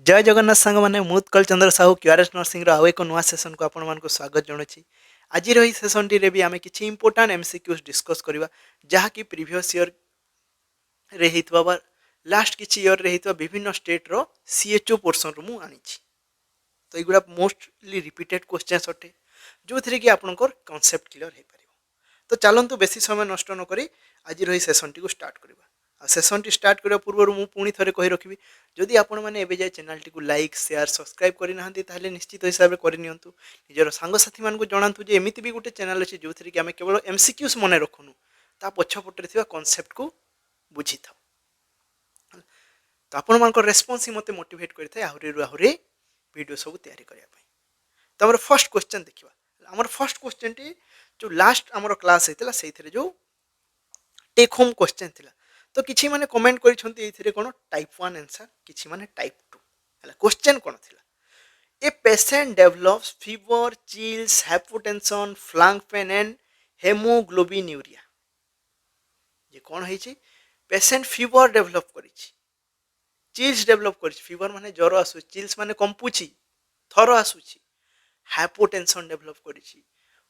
जय जगन्नाथ सांग मैंने मुत्कल चंद्र साहू क्यूआरएस नर्सिंग आउ एक नुआ सेसन को आपण मानक स्वागत जनावि। आज रही सेसन टी भी आम कि इंपोर्टाट एमसीक्यूज डिस्कस करवा जहाँकि प्रीवियस ईयर रे होता लास्ट किसी ईयर रे होता विभिन्न स्टेट रो सीएचओ पोर्सन रु मु आनी। तो युवा मोस्टली रिपीटेड क्वेश्चन अटे जो थी कि आपंकर कनसेप्ट क्लीयर हो पार। तो चलतु बेसी समय नष्ट नक आज रही सेसन टी स्टार्ट करवा। सेसन टी स्टार्ट करने पूर्व मुझे पुणी थे कही रखी जदि आपण मैंने जाए channel T like share subscribe करना निश्चित हिसाब से करनी निजर सांगसाथी मानक जनातु एमती भी गोटे चैनल अच्छे जो थी कि आम केवल एमसीक्यूज मन रखुनु ता पछपटे कनसेप्ट को बुझी था। तो आपण मान रेस्पन्स ही मत मोटिवेट करता है आहरी आहरी वीडियो सब तैयारी करने। तो आम फर्स्ट क्वेश्चन देखा आम फर्स्ट क्वेश्चन टी जो लास्ट आम क्लास होता से जो टेक होम क्वेश्चन थिला। तो किसी माने कमेंट करिसेंती कौन टाइप 1 आंसर किसी माने टाइप 2 है। क्वेश्चन कौन थिला a patient develops fever chills hypotension flank pain and haemoglobinuria. ये कौन है पेशेंट फीवर डेवलप करी चिल्स डेवलप कर फीवर माने ज्वर आसु चिल्स माने कंपुची थर आसुची हाइपोटेंशन डेवलप करी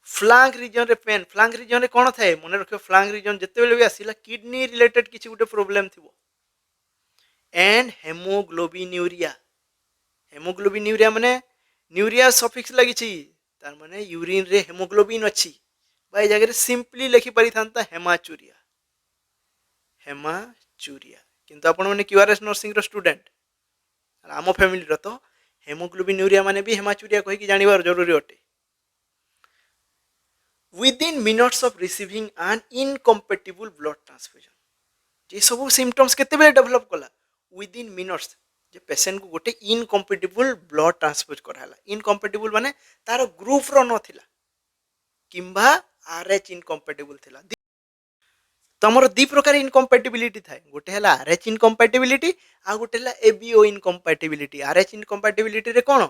फ्लांग रीजन रे पेन फ्लांग रीजन रे कौन थाए मन रख फ्लांग रीजन जिते भी आसला किडनी रिलेटेड किसी गोटे प्रोब्लेम थी एंड हेमोग्लोबिन्यूरिया हेमोग्लोबिन्यूरिया माने न्यूरिया सफिक्स लगी तार माने यूरिन रे हेमोग्लोबिन अच्छी भाई जगह सिंपली लिखि पारि था हेमाचूरिया हेमाचूरिया किंतु आपण मैंने क्यूआरएस नर्सिंग रो स्टूडेंट आम फैमिली तो हेमोग्लोबिन्यूरिया माने भी हेमाचूरिया कहीकि जानिबार जरूरी अटे। Within minutes of receiving N incompatible blood transfusion ये सब सिम्पटम्स केते डेवलप कला विदिन मिनट्स जे पेशेंट को गोटे इनकम्पेटिबल ब्लड ट्रांसफ्यूज कराला इनकम्पेटिबल माने तार ग्रुप रो नथिला किंबा आरएच इनकम्पेटिबल थिला। तो आमर दी प्रकार इनकम्पेटिबिलिटी थाए गोटे है आरएच इनकम्पेटिबिलिटी आ गोटे है एबीओ इनकम्पेटिबिलिटी। आरएच इनकम्पेटिबिलिटी रे कौन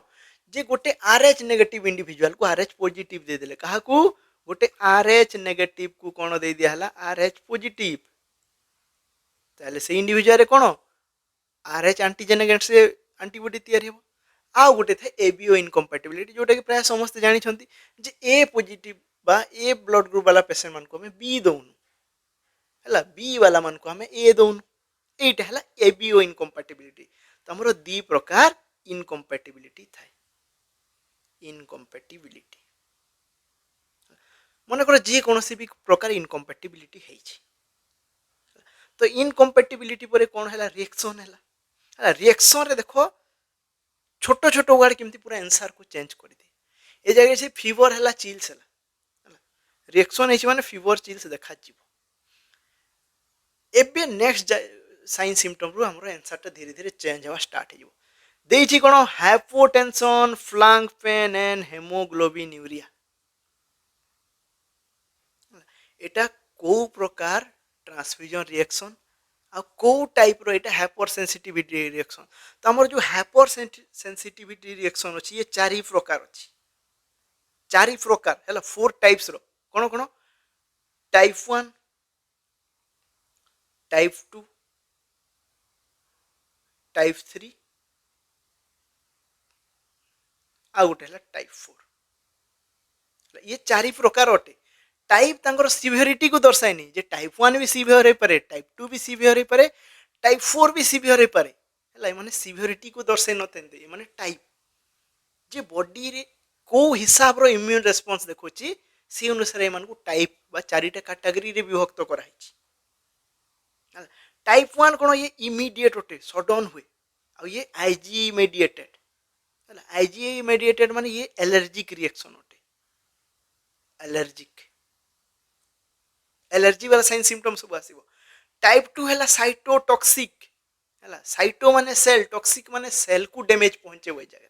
जे गोटे आरएच नेगेटिव इंडिविजुअल को आरएच पॉजिटिव दे देले कहा को गोटे आरएच नेगेटिव को कौन दे दिया हला आरएच पॉजिटिव ताले से इंडिविजुअल रे कौन आरएच एंटीजन अगेंस्ट एंटीबॉडी तैयारी हो। आ गोटे थे एबीओ इनकम्पेटिबिलिटी जोटा कि प्राय समस्त जानी जे ए पॉजिटिव बा ए ब्लड ग्रुप वाला पेशेंट मान को हमें बी दउनु है बी वाला मान को हमें ए दउनु एटा है एबीओ इनकम्पेटिबिलिटी। तो हमरो दी प्रकार इनकम्पेटिबिलिटी थाए इनकम्पेटिबिलिटी मन कर जे कौन भी प्रकार इनकम्पेटिबिलिटी है। तो इनकम्पेटिबिलिटी पर कौन है रिएक्शन है रिएक्शन रे देखो छोट छोट वर्ड केमती पूरा आंसर को चेंज कर दे ए जगह से फीवर है चिल्स है रिएक्शन है माने फीवर चिल्स देखा एबे नेक्स्ट साइन सिम्पटम रु हमरो आंसर धीरे धीरे चेंज हवा स्टार्ट हो देछि कोन हाइपोटेंशन फ्लैंक पेन एंड हेमोग्लोबिन्यूरिया एटा को प्रकार ट्रांसफ्यूजन रिएक्शन आ को टाइप रो एटा हाइपर सेंसिटिविटी रिएक्शन। तो हमर जो हाइपर सेंसिटिविटी रिएक्शन अछि ये चारि प्रकार अछि चारि प्रकार हैला 4 टाइप्स रो कोन कोन टाइप 1 टाइप 2 टाइप 3 आ गोटे है टाइप 4 ये चारि प्रकार अटे। टाइप तांकर सिवियरिटी को दर्शाएनी जे टाइप 1 भी सिवियर हो पारे टाइप 2 भी सिवियर हो पारे टाइप 4 भी सिवियर हो पारे है माने सिवियरिटी को दर्शाई नते माने टाइप जे बॉडी रे को हिसाब रो इम्यून रेस्पॉन्स देखोची सी अनुसार एमान को टाइप बा चारिटा कैटेगरी रे विभक्त कराइछि। टाइप 1 कोन ये इमीडिएट होते सडन हुए आ ये आईजीई मेडिएटेड है आईजीई मेडिएटेड माने ये एलर्जिक रिएक्शन होते एलर्जिक एलर्जी वाला साइन सिम्पटम सब आसीबो। टाइप 2 है साइटोटॉक्सिक है साइटो माने सेल टॉक्सिक माने सेल को डैमेज पहुंचे वही जगह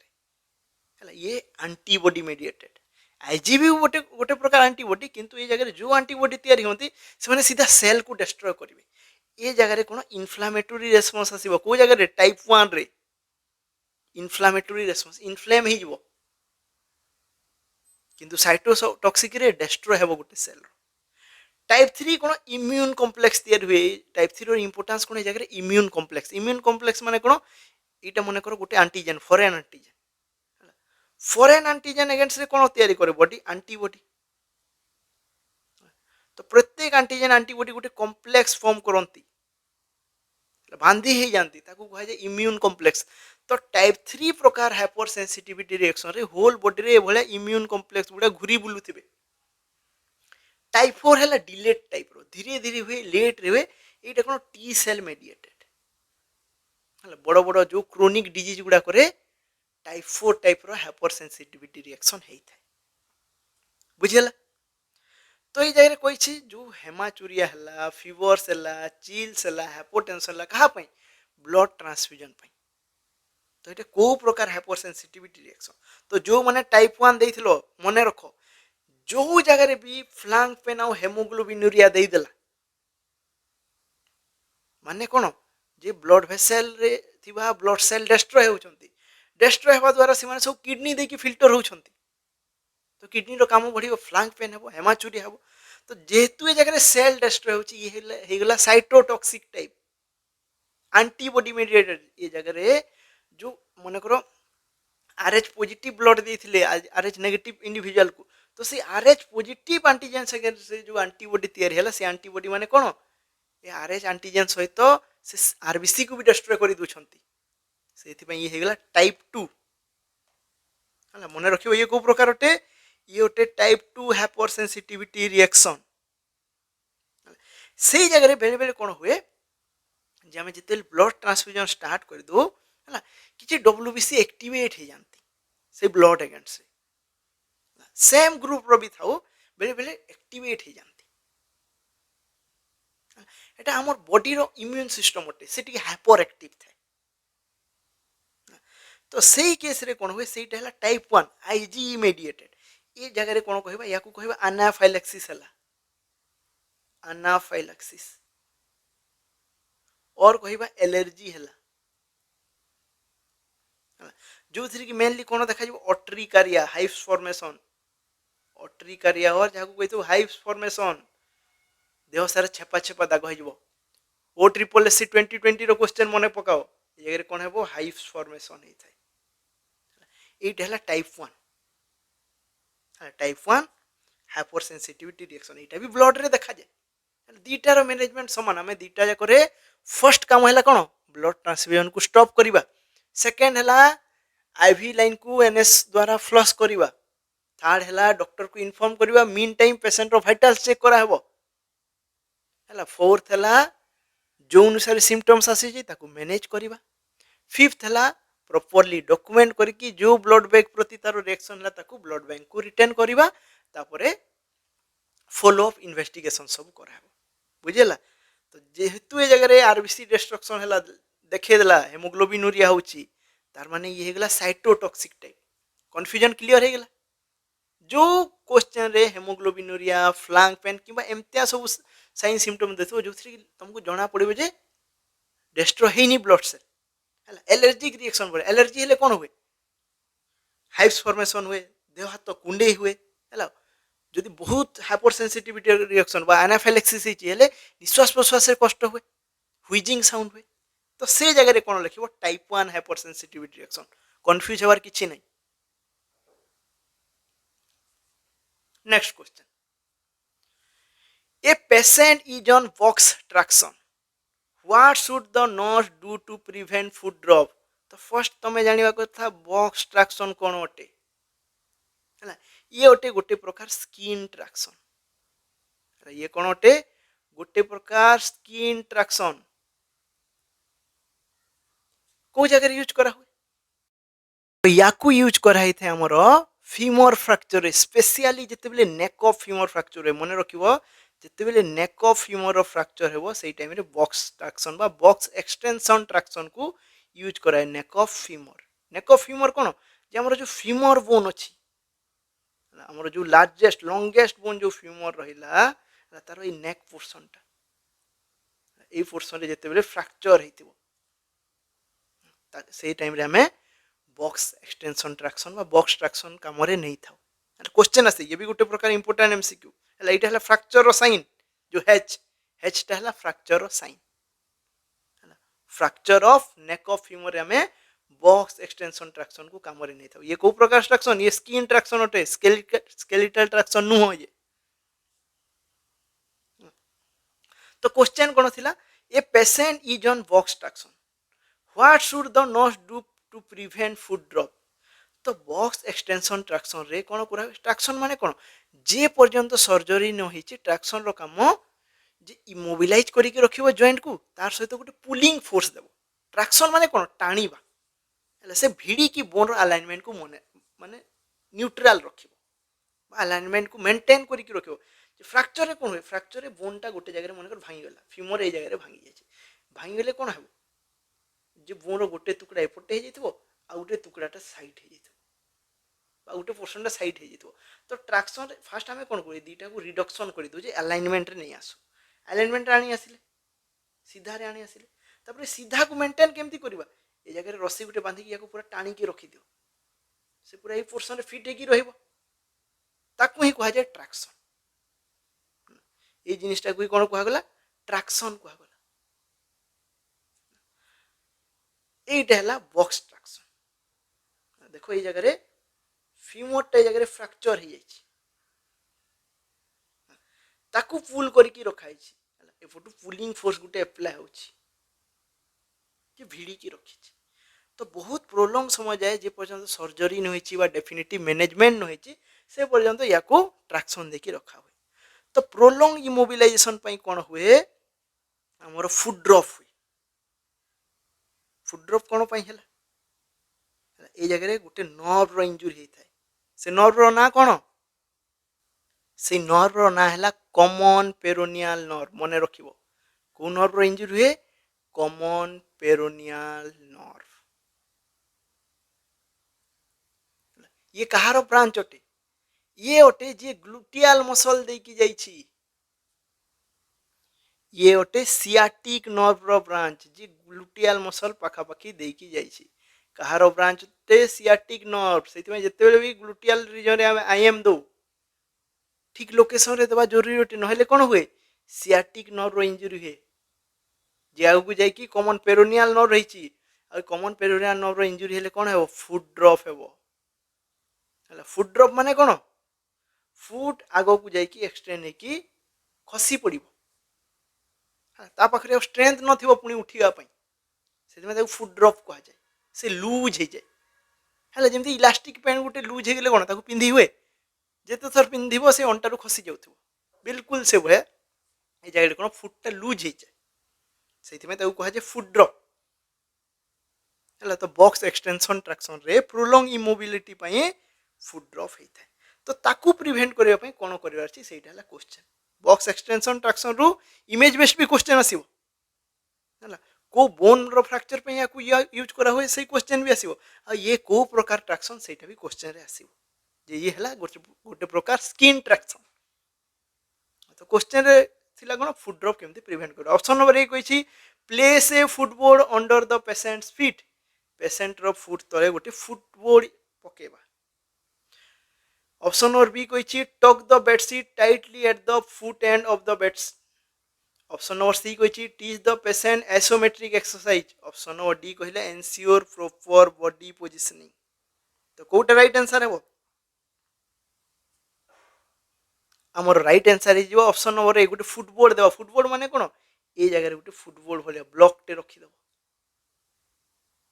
है ये एंटीबॉडी मेडिएटेड आईजीबी गोटे गोटे प्रकार एंटीबॉडी किंतु ये जगह जो एंटीबॉडी तैयारी होती से सीधा सेल को डिस्ट्रॉय करेंगे ये जगह कौन इनफ्लामेटरी रेस्पॉन्स आसीबो को जगह टाइप 1 रे इनफ्लामेटरी रेस्पॉन्स इनफ्लेम ही जीवो किंतु साइटोटॉक्सिक रे डिस्ट्रॉय हेबो गोटे सेल। टाइप 3 कौन इम्यून कम्प्लेक्स तैयारी हुए टाइप 3 रो इंपोर्टेंस कौन जगह इम्यून कम्प्लेक्स माने कौन এইটা মনে করো গোটে antigen foreign antigen foreign antigen এগেন্स्ट রে কোন তৈরি করে বডি আন্টিবডি তো প্রত্যেক আন্টিজেন আন্টিবডি গোটে কমপ্লেক্স ফর্ম করନ୍ତି बांधी ही जाती कह जाए इम्यून कॉम्प्लेक्स तो टाइप 3 प्रकार हाइपर सेंसिटिविटी रिएक्शन रे होल बॉडी रे भले इम्यून कॉम्प्लेक्स गुडा घुरी बुलुथिबे टाइप 4 है डिलेट टाइप रो धीरे धीरे हुए लेट रे हुए एटा कोन टी सेल मेडिएटेड हला बड़ बड़ जो क्रोनिक डिजीज गुडा करे टाइप 4 टाइप रो हाइपर सेंसिटिविटी रिएक्शन हेई थाए बुझियला तो ये जगह कोई जो हेमाचुरिया है फीवर्स है चिल्स है हाइपोटेंशन है कहाँ ब्लड ट्रांसफ्यूजन तो ये को प्रकार हाइपर सेंसिटिविटी रिएक्शन तो जो मैंने टाइप 1 देइथिलो मने रखो जो जगह भी फ्लांग पेन आउ हेमोग्लोबिनुरिया देदेला माने कौन जे ब्लड वेसल रे थिबा ब्लड सेल डिस्ट्रॉय होउछंती डिस्ट्रॉय हेबा द्वारा से सब किडनी देकी फिल्टर होउछंती तो किडनी रो काम बढ़ियो फ्लांग पेन हेबो हेमाचुरी हेबो तो जेहेतु ए जगह सेल डिस्ट्रॉय होची ये हेगला साइटोटॉक्सिक टाइप एंटीबॉडी मेडिएटेड ये जगह रे जो मने करो आरएच पॉजिटिव ब्लड देथिले आरएच नेगेटिव इंडिविजुअल को तो से आरएच पॉजिटिव एंटीजन से जो एंटीबॉडी तैयार हैला से एंटीबॉडी माने कोन ये आरएच एंटीजन सहित से आरबीसी को भी डिस्ट्रॉय करि दुछंती सेथि पई ये हेगला टाइप 2 हला मने रखियो ये को प्रकार ओटे ये गोटे टाइप 2 हाइपर सेंसिटिविटी रिएक्शन से जगह बेले बेले कौन हुए जे आम जिते ब्लड ट्रांसफ्यूजन स्टार्ट कर दो है कि डब्ल्यूबीसी एक्टिवेट हो जाती से ब्लड एगेंस्ट से सेम ग्रुप रो भी था बेले बेले एक्टिवेट हो जाती एटा हमर बॉडी रो इम्यून सिस्टम ओटे से टी हाइपर एक्टिव था तो सही केस रे कौन हुए सेटा हला टाइप 1 आईजी मेडिएटेड ये जगह रे कौन कहबा या को कहबा एनाफाइलैक्सिस हला एनाफाइलैक्सिस और कहबा एलर्जी हला जो थ्री की मेनली कौन देखा जो ऑट्रिकारिया हाइव्स फॉर्मेशन ऑट्रिकारिया और जहां को कहतो हाइव्स फॉर्मेशन देह सारा छेपा छेपा दाग हो ओ ट्रिपल एस 2020 रो क्वेश्चन मने पकाओ ये जगह रे कौन हेबो हाइव्स फॉर्मेशन हे थाए एटा हला type 1 type 1 hypersensitivity reaction एटा भी ब्लड रे देखा जाए दीटार मैनेजमेंट समान आम दीटा जाक फर्स्ट काम है कौन ब्लड ट्रांसफ्यूजन को स्टॉप करवा सेकेंड है आईवी लाइन को एनएस द्वारा फ्लश करवा थर्ड है डॉक्टर को इन्फॉर्म करवा मीन टाइम पेशेंट रो वाइटल्स चेक करा हेबो है फोर्थ है जो अनुसार सिम्पटम्स आसी ताको मैनेज करवा फिफ्थ है प्रॉपर्ली डॉक्यूमेंट करके जो ब्लड बैंक प्रति तार रिएक्शन है ताको ब्लड बैंक को रिटर्न करवा तापरे फॉलो अप इन्वेस्टिगेशन सब करा बुझेला तो जेहेतु ए जगह आरबीसी डिस्ट्रक्शन है देखेदेला हेमोग्लोबिनुरिया होची तार माने ये हेगला साइटोटॉक्सिक टाइप कन्फ्यूजन क्लियर हेगला जो क्वेश्चन रे हेमोग्लोबिनुरिया फ्लांग पेन किबा एमतिया सब साइन सिम्पटम देथो जो थ्री तुमको जाना पड़िबो जे डिस्ट्रॉय हेनी ब्लड सेल हला एलर्जिक रिएक्शन पड़े एलर्जी हेले कोन हुए हाइव्स फॉर्मेशन हुए देह हाथ कुंडे हुए हला जदि बहुत हाइपर सेंसिटिविटी रिएक्शन बा एनाफाइलैक्सिस हेले निश्वास प्रश्वास कष्ट हुए हुइजिंग साउंड हुए तो से जगह रे कोन लिखिबो type 1 hypersensitivity reaction confuse होवार किछि नै next question a patient is on box traction what should the nurse do to prevent foot drop तो फर्स्ट तमे जानिबा कथा बॉक्स ट्रैक्शन कोन ओटे हला ये ओटे गोटे प्रकार स्किन ट्रैक्शन ये कौन ओटे गोटे प्रकार स्किन ट्रैक्शन को जगह यूज करा हुए तो याकू यूज करा ही थे हमर फीमर फ्रैक्चर स्पेशली जते बेले नेक ऑफ फीमर फ्रैक्चर मने रखिबो जते बेले नेक ऑफ फीमर फ्रैक्चर हेबो सेही टाइम रे बॉक्स ट्रैक्शन बा बॉक्स एक्सटेंशन ट्रैक्शन को यूज करा है नेक ऑफ फीमर कोन जे हमर जो फीमर बोन अछि हमर जो लार्जेस्ट लॉन्गेस्ट बोन जो फ्यूमर रहिला तार ए नेक पोर्शन टा ए पोर्शन रे जते बेले फ्रैक्चर हेतिबो से टाइम रे हमें बॉक्स एक्सटेंशन ट्रैक्शन बा बॉक्स ट्रैक्शन काम रे नहीं था क्वेश्चन आसे ये भी गोटे प्रकार इंपोर्टेंट एमसीक्यू हला एटा हला फ्रैक्चर रो साइन जो एच टा हला फ्रैक्चर रो साइन हला fracture of neck of femur रे हमें बॉक्स एक्सटेंशन ट्रैक्शन को काम नहीं था। ये को प्रकार ट्रैक्शन, ये स्किन ट्रैक्शन अटे, स्केलेटल ट्रैक्शन नुह ये। तो क्वेश्चन कौन थिला, a patient is on box traction, what should the nurse do to prevent foot drop. तो बॉक्स एक्सटेंशन ट्रैक्शन रे कौन करा, ट्रैक्शन माने कौन, जे पर्यंत सर्जरी न होइछि ट्रैक्शन रो काम जे इमोबिलाइज करिके रखिबो जॉइंट को, तार सहित गोटे पुलिंग फोर्स देबो। ट्रैक्शन माने कौन, टाणीबा, से भिड़ी की बोन अलाइनमेंट को मने माने न्यूट्रल रखिबो, अलाइनमेंट को मेंटेन करिके रखिबो। फ्रैक्चर रे कोन हुए, फ्रैक्चर रे बोन टा गोटे जगह मन कर भांगी गला, फीमर ए जगह रे भांगी जाय, भांगी गले कोन हेबो, जे बोन रो गोटे टुकड़ा एपटे हे जइतबो, आ गोटे टुकड़ाटा साइड हे जइतबो, बा गोटे पोर्शनटा साइड हे जइतबो। तो ट्रैक्शन रे फास्ट हमें कोन करी, दीटा को रिडक्शन करि दो जे अलाइनमेंट रे नै आसु, अलाइनमेंट रे आनी आसिले, सीधा रे आनी आसिले, तापर सीधा को मेंटेन केमती करबा, ए जगह रे रस्सी गोटे बांधी के याको पूरा टाणी के रखि दियो, से पूरा ए पोर्शन रे फिट हे की रहइबो, ताकू ही कहा जाय ट्रैक्शन। ये जिनिसटा को कौन कहगला, ट्रैक्शन कहगला। एटा हला बॉक्स ट्रैक्शन। देखो ये जगह रे फीमरटा जगह रे फ्रैक्चर हो जाइछि, ताकू पुल करके रखा है, एपटू पुलिंग फोर्स गोटे अप्लाई होछि, जे भिड़ी की रखिछि। तो बहुत प्रोलॉन्ग समय जाए, जे पर्यंत सर्जरी न होइछि बा डेफिनेटिव मैनेजमेंट न होइछि, से पर्यंत याको ट्रैक्शन देके रखा हुए। तो प्रोलॉन्ग इमोबिलाइजेशन पई कोन हुए, हमर फुड ड्रॉप हुए। फुड ड्रॉप कोन पई हला, ए जगह रे गोटे नर्व रो इंजुरी हे थाए, से नर्व रो ना कोन, से नर्व रो ना हला कॉमन पेरोनियल नर्व। मने रखिबो, को नर्व रो इंजुरी हुए, कॉमन पेरोनियल नर्व। ये कहारो ब्रांच अटे, ये अटे जे ग्लूटियल मसल देकी जाइछि, ये अटे सियाटिक नर्व रो ब्रांच, जे ग्लूटियल मसल पाखापाखी देकी जाइछि। कहारो ब्रांच अटे सियाटिक नर्व, सेति जते बेले भी ग्लूटियल रीजन रे आईएम दो, ठीक लोकेशन रे देबा जरूरी अटे, नहले कोन हुए, सियाटिक नर्व रो इंजुरी हुए, जे आगु जाई कि कॉमन पेरोनियल नर्व रहिछि, आ कॉमन पेरोनियल नर्व रो इंजुरी हेले कोन हेबो, फुड ड्रॉप हेबो। हला फुड ड्रॉप माने कोन, फुट आगो को जाई कि एक्सटेंड हे कि खसी पड़िबो, ता पाखरे स्ट्रेंथ नथिबो पुनी उठिबा पई, सेदिमे ताको फुड ड्रॉप कहा जाय। से लूज हे जाय, हला जेमति इलास्टिक पैंट गोटे लूज हे गेले कोन, ताको पिंधी हुए, जेते थर पिंधिबो से अंटारू खसी जाउथबो, बिल्कुल से भय ए जाय कोन फुटटा लूज हे जाय, सेदिमे ताको कहा जाय फुड ड्रॉप। हला तो बॉक्स एक्सटेंशन ट्रैक्शन रे प्रोलॉन्ग इमोबिलिटी पई फुड ड्रॉप हे थाए। तो ताकू प्रिवेंट करिया पई कोन करिवार छी, सेटा हला क्वेश्चन। बॉक्स एक्सटेंशन ट्रैक्शन रु इमेज बेस्ड भी क्वेश्चन आसीबो, हला को बोन रो फ्रैक्चर पे याकू यूज करा हुए, से क्वेश्चन भी आसीबो। आ ये को प्रकार ट्रैक्शन, सेटा भी क्वेश्चन रे आसीबो, जे ये हला गोटे प्रकार स्किन ट्रैक्शन। तो क्वेश्चन रे थिला कोन, फुड ड्रॉप केमती प्रिवेंट करो। ऑप्शन नंबर ए कहिछि, place a footboard under the patient's feet, patient रो फुट तले गोटे फुटबोर्ड पकेबा। ऑप्शन नंबर बी कहिछि, tuck the bedsheet tightly at the foot end of the beds. Option number C कहिछि, teach the patient isometric exercise. Option number D कहिले ensure proper body positioning. तो कोटा right answer है वो, हमर right answer हे जो ऑप्शन नंबर ए, गोटे फुटबोर्ड देबा। फुटबोर्ड माने कोन, ए जगह रे गोटे फुटबोर्ड भलिया ब्लॉक टे रखि दबो,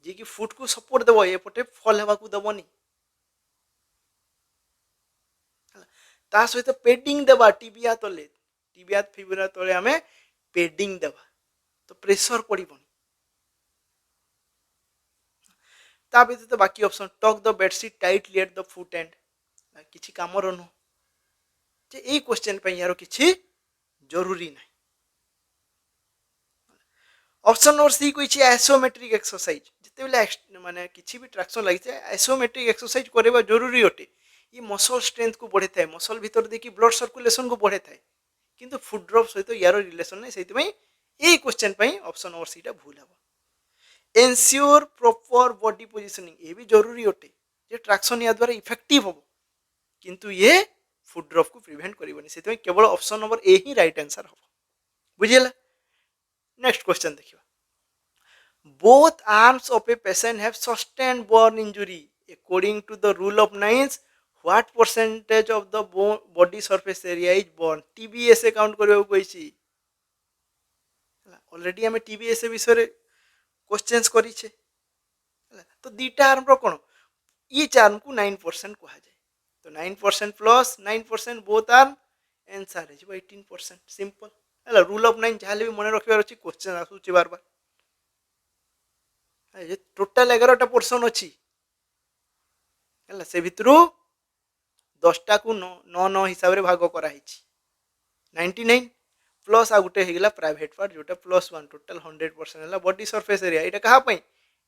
जे कि फुट को सपोर्ट देबो, ए पटे फॉल हेबा को दबोनी। ता सहित पेडिंग देबा, टीबिया तले, टीबिया फिबुला तले हमें पेडिंग देबा, तो प्रेशर पड़िबोनी। ता व्यतीत बाकी ऑप्शन, टक the bedsheet tightly at the foot and, किछि काम रनु, जे ए क्वेश्चन पे यारो किछि जरूरी नाही। ऑप्शन नंबर सी कहिछि आइसोमेट्रिक एक्सरसाइज। जते बेले माने किछि भी ट्रैक्शन लागि छै, आइसोमेट्रिक एक्सरसाइज करबा जरूरी अटे। ये मसल स्ट्रेंथ को बढ़े थाए, मसल भीतर देखि ब्लड सर्कुलेशन को बढ़े थाए, किंतु फुड ड्रॉप सहित यार रिलेशन नै, सेति पई ए क्वेश्चन पई ऑप्शन नंबर सी टा भूल हबो। एंश्योर प्रॉपर बॉडी पोजिशनिंग, ये भी जरूरी अटे, जे ट्रैक्शन या द्वारा इफेक्टिव हबो, किंतु ये फुड ड्रॉप को प्रिवेंट करिवनी, सेति पई केवल ऑप्शन नंबर ए ही राइट आंसर हबो। बुझियला। नेक्स्ट क्वेश्चन देखिबा, both arms of a patient have sustained burn injury according to the rule of nines, what percentage of the body surface area is burn? TBS count करबो कहिछि already हमें TBS विषय रे questions करिछे तो दीटा arm रो कोन each arm को 9% कहा जाए तो 9% plus 9% both arm answer है 18% सिंपल हला रूल ऑफ 9 जाले भी मन रखिबार अछि क्वेश्चन आसुची बार बार ये टोटल 11 टा पोर्शन अछि हला से भितरु 10 टा को 9 9 हिसाब रे भाग करा हिची 99 प्लस आ गुटे हेगला प्राइवेट पार्ट जोटा +1 टोटल 100% हला बॉडी सरफेस एरिया एटा कहा पई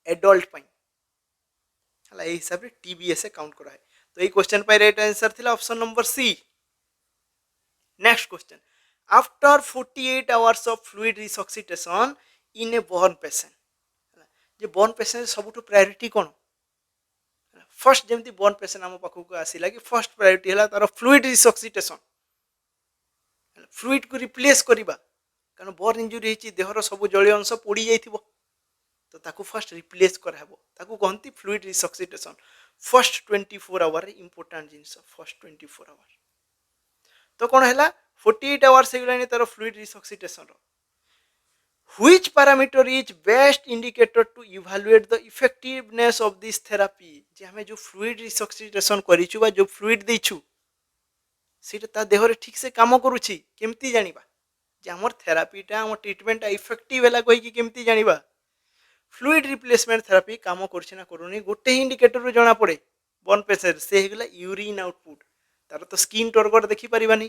एडल्ट पई हला ए हिसाब रे TBS काउंट करा है तो ये क्वेश्चन पे राइट आंसर थिला option number C next question after 48 hours of fluid resuscitation in a burn patient जे बर्न पेशेंट सबुठु प्रायोरिटी कोन फर्स्ट जेमती बर्न पेशेंट हम पाखु को आसिला कि फर्स्ट प्रायोरिटी हला तार फ्लूइड रिसॉक्सिटेशन फ्लूइड को रिप्लेस करिबा कारण बर्न इंजुरी हिची देहर सब जलीय अंश पोड़ी जाइथिबो तो ताकू फर्स्ट रिप्लेस कराबो ताकू कहंती फ्लूइड रिसॉक्सिटेशन फर्स्ट 24 आवर रे इंपोर्टेंट जिंस फर्स्ट 24 आवर तो कोन हैला 48 आवर्स हेगलानी तार फ्लूइड रिसॉक्सिटेशन रो which parameter is best indicator to evaluate the effectiveness of this therapy जे हमें जो फ्लूइड रिसॉक्सिटेशन करिछु बा जो फ्लूइड देछु सेटा ता देह रे ठीक से काम करूछि केमती जानिबा जे हमर थेरापीटा हमर ट्रीटमेंट इफेक्टिव हैला कहि कि केमती जानिबा फ्लूइड रिप्लेसमेंट थेरापी काम करछि ना करूनी गोटे इंडिकेटर रो जणा पड़े बर्न पेशेंट से हेगला यूरिन आउटपुट तार तो स्किन टर्गट देखि परिबानी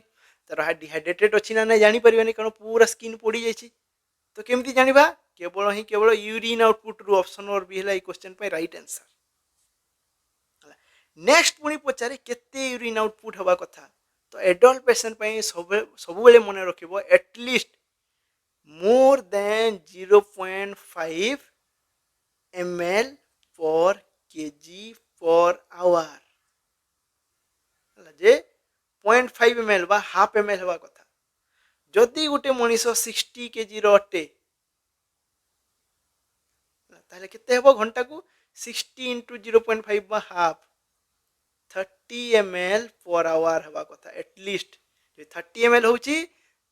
तार डिहाइड्रेटेड अछि ना नै जानि परिबानी कारण पूरा स्किन पोड़ी जाइछि तो केमती जानिबा केवल यूरिन आउटपुट रो ऑप्शन और भी हैला ई क्वेश्चन पे राइट आंसर नेक्स्ट पुनी पचारे केते यूरिन आउटपुट हवा कथा तो एडल्ट पेशेंट पे सब बेले मन रखिबो at least more than 0.5 ml per kg per hour जे 0.5 ml बा हाफ ml हवा कथा जदि गोटे मनीष 60 kg अटे ताले केते हेबो घंटा को 60 into 0.5 बा हाफ 30 ml per hour हवा कथा एटलीस्ट 30 ml होची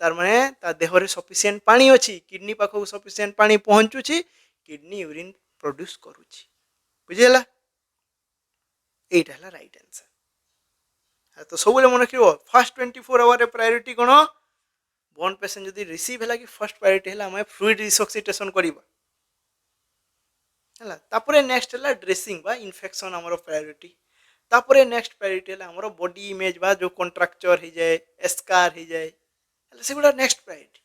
तार माने ता देह रे सफिशिएंट पानी अछि किडनी पाखो सफिशिएंट पानी पहुंचुची किडनी यूरिन प्रोड्यूस करूची बुझेला एटा हला राइट आंसर तो सबले मन रखिबो फर्स्ट 24 आवर रे प्रायोरिटी कोन बर्न पेशेंट जदि रिसीव हैला कि फर्स्ट प्रायोरिटी हैला हम फ्लूइड रिसॉक्सिटेशन करिबा हैला तापरे नेक्स्ट हैला ड्रेसिंग बा इन्फेक्शन हमर प्रायोरिटी तापरे नेक्स्ट प्रायोरिटी हैला हमर बॉडी इमेज बा जो कॉन्ट्रैक्चर हो जाए स्कार हो जाए हैला सेगुडा नेक्स्ट प्रायोरिटी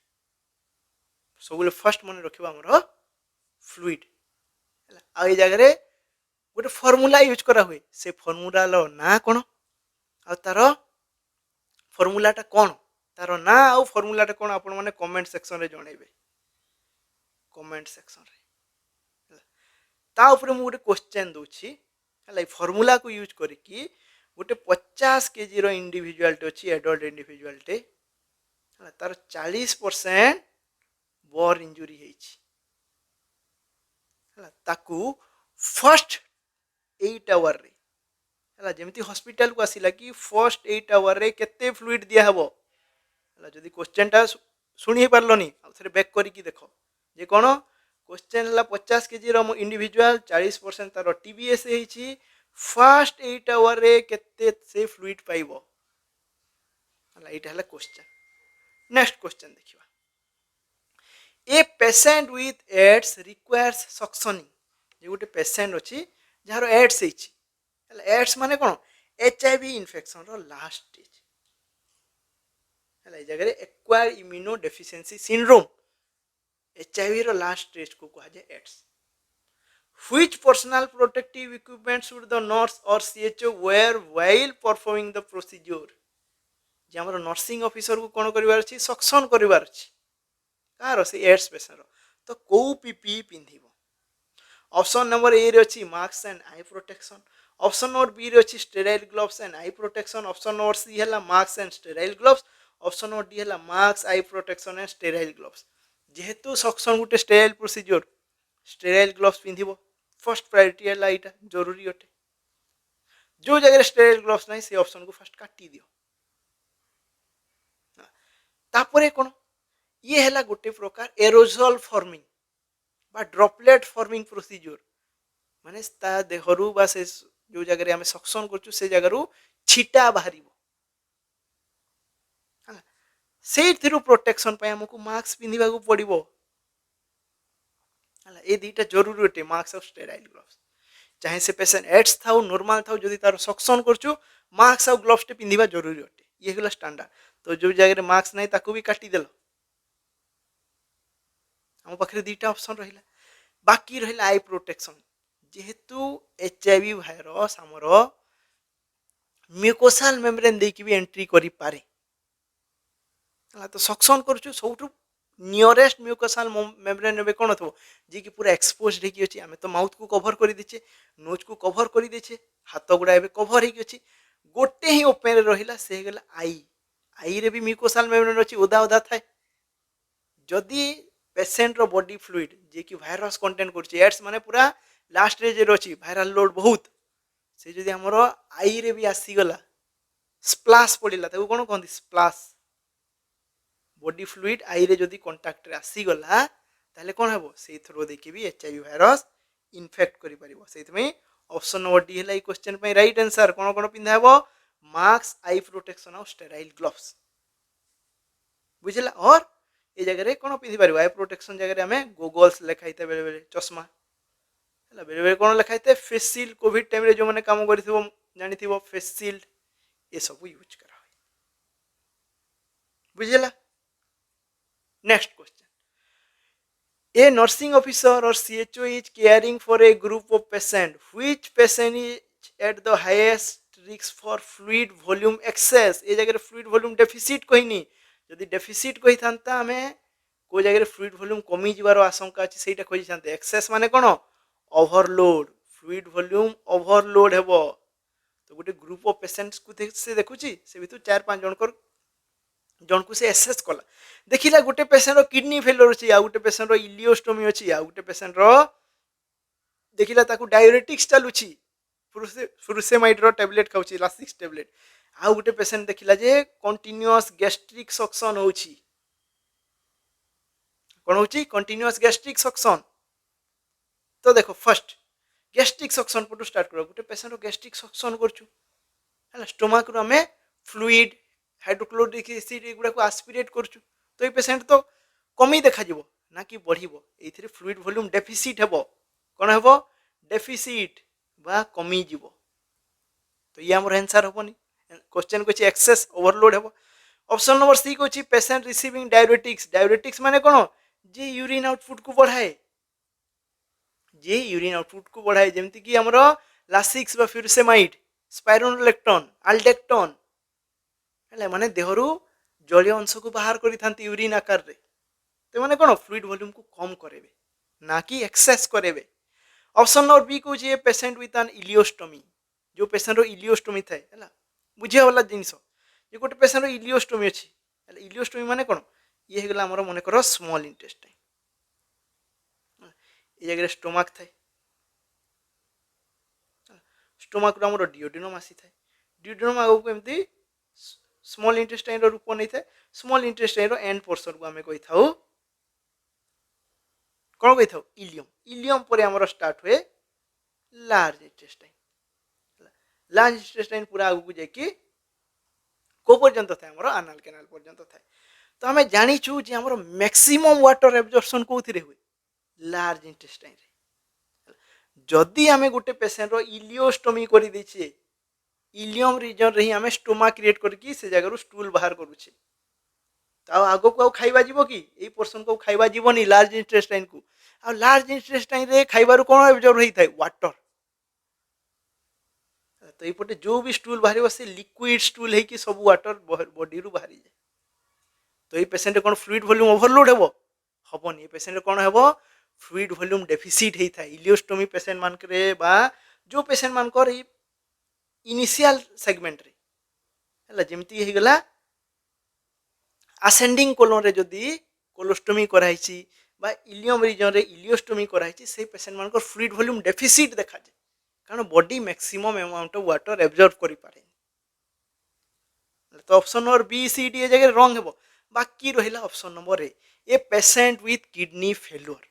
सबले फर्स्ट मन रखिबा हमर फ्लूइड हैला आ ए जगह रे गोटे फार्मूला यूज करा हुए से फार्मूला लो ना कोन आ तार फार्मूलाटा कोन तार ना आ फार्मूलाटा कोन आपण माने कमेंट सेक्शन रे जणैबे कमेंट सेक्शन रे ता ऊपर मु गोटे क्वेश्चन दोछि हला फार्मूला को यूज करिकि गोटे 50 केजी रो इंडिविजुअल टे अछि एडल्ट इंडिविजुअल टे हला तार 40% बर्न इंजुरी हेछि हला ताकू फर्स्ट 8 आवर रे हला जेमती हॉस्पिटल को आसिला कि फर्स्ट 8 आवर रे केते फ्लूइड दिया हबो हला जदी क्वेश्चन टा सुनी परलोनी आ थरे बैक करी कि देखो जे कोन क्वेश्चन हला 50 केजी रो इंडिविजुअल 40% तार TBS हेछि फर्स्ट 8 आवर रे केते से फ्लूइड पाइबो हला एटा हला क्वेश्चन नेक्स्ट क्वेश्चन देखिबा a patient with AIDS requires suctioning जे गोटे पेशेंट अछि जहार एड्स हेछि हला एड्स माने कोन HIV इन्फेक्शन रो लास्ट स्टेज हला ए जगह रे acquire immunodeficiency syndrome HIV रो लास्ट स्टेज को कहा जाय AIDS which personal protective equipment should the nurse or CHO wear while performing the procedure जे हमर नर्सिंग ऑफिसर को कोन करिवार अछि सक्शन करिवार अछि कार से एड्स पेशेंट रो तो को पीपी पिंधिबो ऑप्शन नंबर ए रे अछि mask and eye protection option number B रे अछि sterile gloves and eye protection option number C हैला mask and sterile gloves option number D हैला mask eye protection and sterile gloves जेहेतु suction गुटे sterile procedure sterile gloves पिंधिबो first priority है एटा जरूरी अटे जो जगह स्टेराइल ग्लोव्स नहीं से ऑप्शन को फर्स्ट काटी दियो तापरे कोन ये हैला गोटे प्रकार एरोजल फॉर्मिंग बा ड्रॉपलेट फॉर्मिंग प्रोसीजर माने ता देहरु बा से जो जगह रे हमें सक्शन करछु से जगह रु छिटा बाहरिबो से थिरु प्रोटेक्शन पे हमको मास्क पिंधिबा को पड़िबो हला ए दीटा जरूरी अटे मास्क और स्टेराइल ग्लोव्स चाहे से पेशेंट एड्स थाउ नॉर्मल थाउ जदि तार सक्शन करछु मास्क और ग्लोव्स टे पिंधिबा जरूरी अटे ये हला स्टैंडर्ड तो जो जगह रे मास्क नहीं ताको भी काटी देलो हम पाखरे दीटा ऑप्शन रहिला बाकी रहिला आई प्रोटेक्शन जेहेतु एचआईवी भाइरस हमर म्यूकोसाल मेम्ब्रेन देकी भी एंट्री करि पारे तो सक्शन करछु सबटु नियरेस्ट म्यूकोसाल मेम्ब्रेन एबे कोन थबो जे कि पूरा एक्सपोज्ड हेकी अछि हमें तो माउथ को कवर करि देछे नोज को कवर करि देछे हाथ गुडा एबे कवर हेकी अछि गोटे ही ओपन रहिला से गेला आई आई रे भी म्यूकोसाल मेम्ब्रेन अछि ओदा ओदा थाए जदि पेशेंट रो बॉडी फ्लूइड जे कि वायरस कंटेंट करछि एड्स माने पूरा लास्ट रे जे रछि वायरल लोड बहुत से जदि हमर आई रे भी आसी गला स्प्लैश पडिला ताको कोन कहंदी स्प्लैश बॉडी फ्लूइड आई रे जदि कांटेक्ट रे आसी गला ताले कोन हेबो से थ्रो देखि भी एचआईवी वायरस इन्फेक्ट करि परिबो सेतमे ऑप्शन नंबर डी हैला ई क्वेश्चन पे राइट आंसर कोन कोन पिंधा हेबो मास्क आई प्रोटेक्शन और स्टेराइल ग्लोव्स बुझला और ए जगह रे कोन पिंधि परिबो आई प्रोटेक्शन जगह रे हमें गॉगल्स लेखाइते बेले बेले चश्मा हला बेले बेले कोन लेखाइते फेस शील्ड कोविड टाइम रे जो माने काम करिथिबो जानिथिबो फेस शील्ड ए सब यूज करा बुझला next question A nursing officer or CHO is caring for a group of patient. Which patient is at the highest risk for fluid volume excess? ए जगह fluid volume deficit कहनी यदि deficit कहि थांता हमें को जगह fluid volume कमी जिवार आशंका अछि सेटा कहि थांते excess माने कोन overload fluid volume overload हेबो तो गोटे ग्रुप ऑफ पेशेंट्स को से देखुची से भी 4-5 जन जन को से एसेस कला देखिला गोटे पेशेंट रो किडनी फेलियर अछि आ गोटे पेशेंट रो इलियोस्टोमी अछि आ गोटे पेशेंट रो देखिला ताकू डायरेटिक्स चालुची फुरुसेमाइड रो टैबलेट खाउची लासिक्स टैबलेट आ गोटे पेशेंट देखिला जे कंटीन्यूअस गैस्ट्रिक सक्शन होउची कोन होउची कंटीन्यूअस गैस्ट्रिक सक्शन तो देखो फर्स्ट गैस्ट्रिक सक्शन पटु स्टार्ट करो गोटे पेशेंट रो गैस्ट्रिक सक्शन करछु हला स्टोमक रो हमें फ्लूइड हाइड्रोक्लोरिक एसिड एगुड़ा को एस्पिरेट करछु तो ये पेशेंट तो कमी देखा जिवो ना कि बढ़िबो एथिरे फ्लूइड वॉल्यूम डेफिसिट हेबो कोन हेबो डेफिसिट बा कमी जिवो तो ये हमर आंसर होबनी क्वेश्चन को एक्सेस ओवरलोड हेबो ऑप्शन नंबर सी को पेशेंट रिसीविंग डायरेटिक्स डायरेटिक्स माने कोन जे यूरिन आउटपुट को बढ़ाए जे यूरिन आउटपुट को बढ़ाए जेमति कि हमरो लासिक्स बा फ्यूरसेमाइड स्पाइरोलेक्टोन अल्डेक्टोन हले माने देहरु जलीय अंश को बाहर करि थांती यूरिन आकार रे तो माने कोन फ्लूइड वॉल्यूम को कम करेबे ना कि एक्सेस करेबे ऑप्शन नंबर बी को जे पेशेंट विथ एन इलियोस्टोमी जो पेशेंट रो इलियोस्टोमी थाए हला बुझे वाला जिंस जे गोटे पेशेंट रो इलियोस्टोमी अछि हला इलियोस्टोमी माने कोन ये हेगला हमर मने करो स्मॉल इंटेस्टाइन ए जगह स्टोमक थाए स्टोमक रो हमर डियोडिनम आसी थाए डियोडिनम आगो को एमती स्मॉल इंटेस्टाइन रो रूप नहीं थे स्मॉल इंटेस्टाइन रो एंड पोर्शन को हमें कहि थाउ कोन कहि थाउ इलियम इलियम परे हमर स्टार्ट हुए लार्ज इंटेस्टाइन लार्ज इंटेस्टाइन पूरा आगु को जेकी को पर्यंत था हमर एनाल कैनाल पर्यंत था तो हमें जानि छु जे हमर मैक्सिमम वाटर एब्जॉर्प्शन कोथि रे हुए लार्ज इंटेस्टाइन रे जदी हमें गोटे पेशेंट रो इलियोस्टोमी करि दैछे इलियम रीजन रे हमें स्टोमा क्रिएट करके से जगह स्टूल बाहर करूछे तो आगो को खाइबा जीवो कि ए पर्सन को खाइबा जीवनी लार्ज इंटेस्टाइन को आ लार्ज इंटेस्टाइन रे खाइबार कोन एब्जॉर्ब होई थाए वाटर तो ए पटे जो भी स्टूल बाहर से लिक्विड स्टूल है कि सब वाटर बॉडी रु बाहरी जाए तो a patient cone fluid volume overload हेबो हबनी पेशेंट कोन हेबो फ्लूइड वॉल्यूम डेफिसिट हेई थाए इलियोस्टोमी पेशेंट मान करे बा जो पेशेंट मान कर इनिशियल सेगमेंट रे हला जेमती हे गला असेंडिंग कोलोन रे जदी कोलोस्टोमी कराइछि बा इलियम रीजन रे इलियोस्टोमी कराई से पेसेंट मान फ्लुइड वॉल्यूम डेफिसिट देखा जाए कारण body maximum amount of water absorb करि पारे तो option number B C D A जगह रंग हेबो बाकी रहिला option number A patient with kidney failure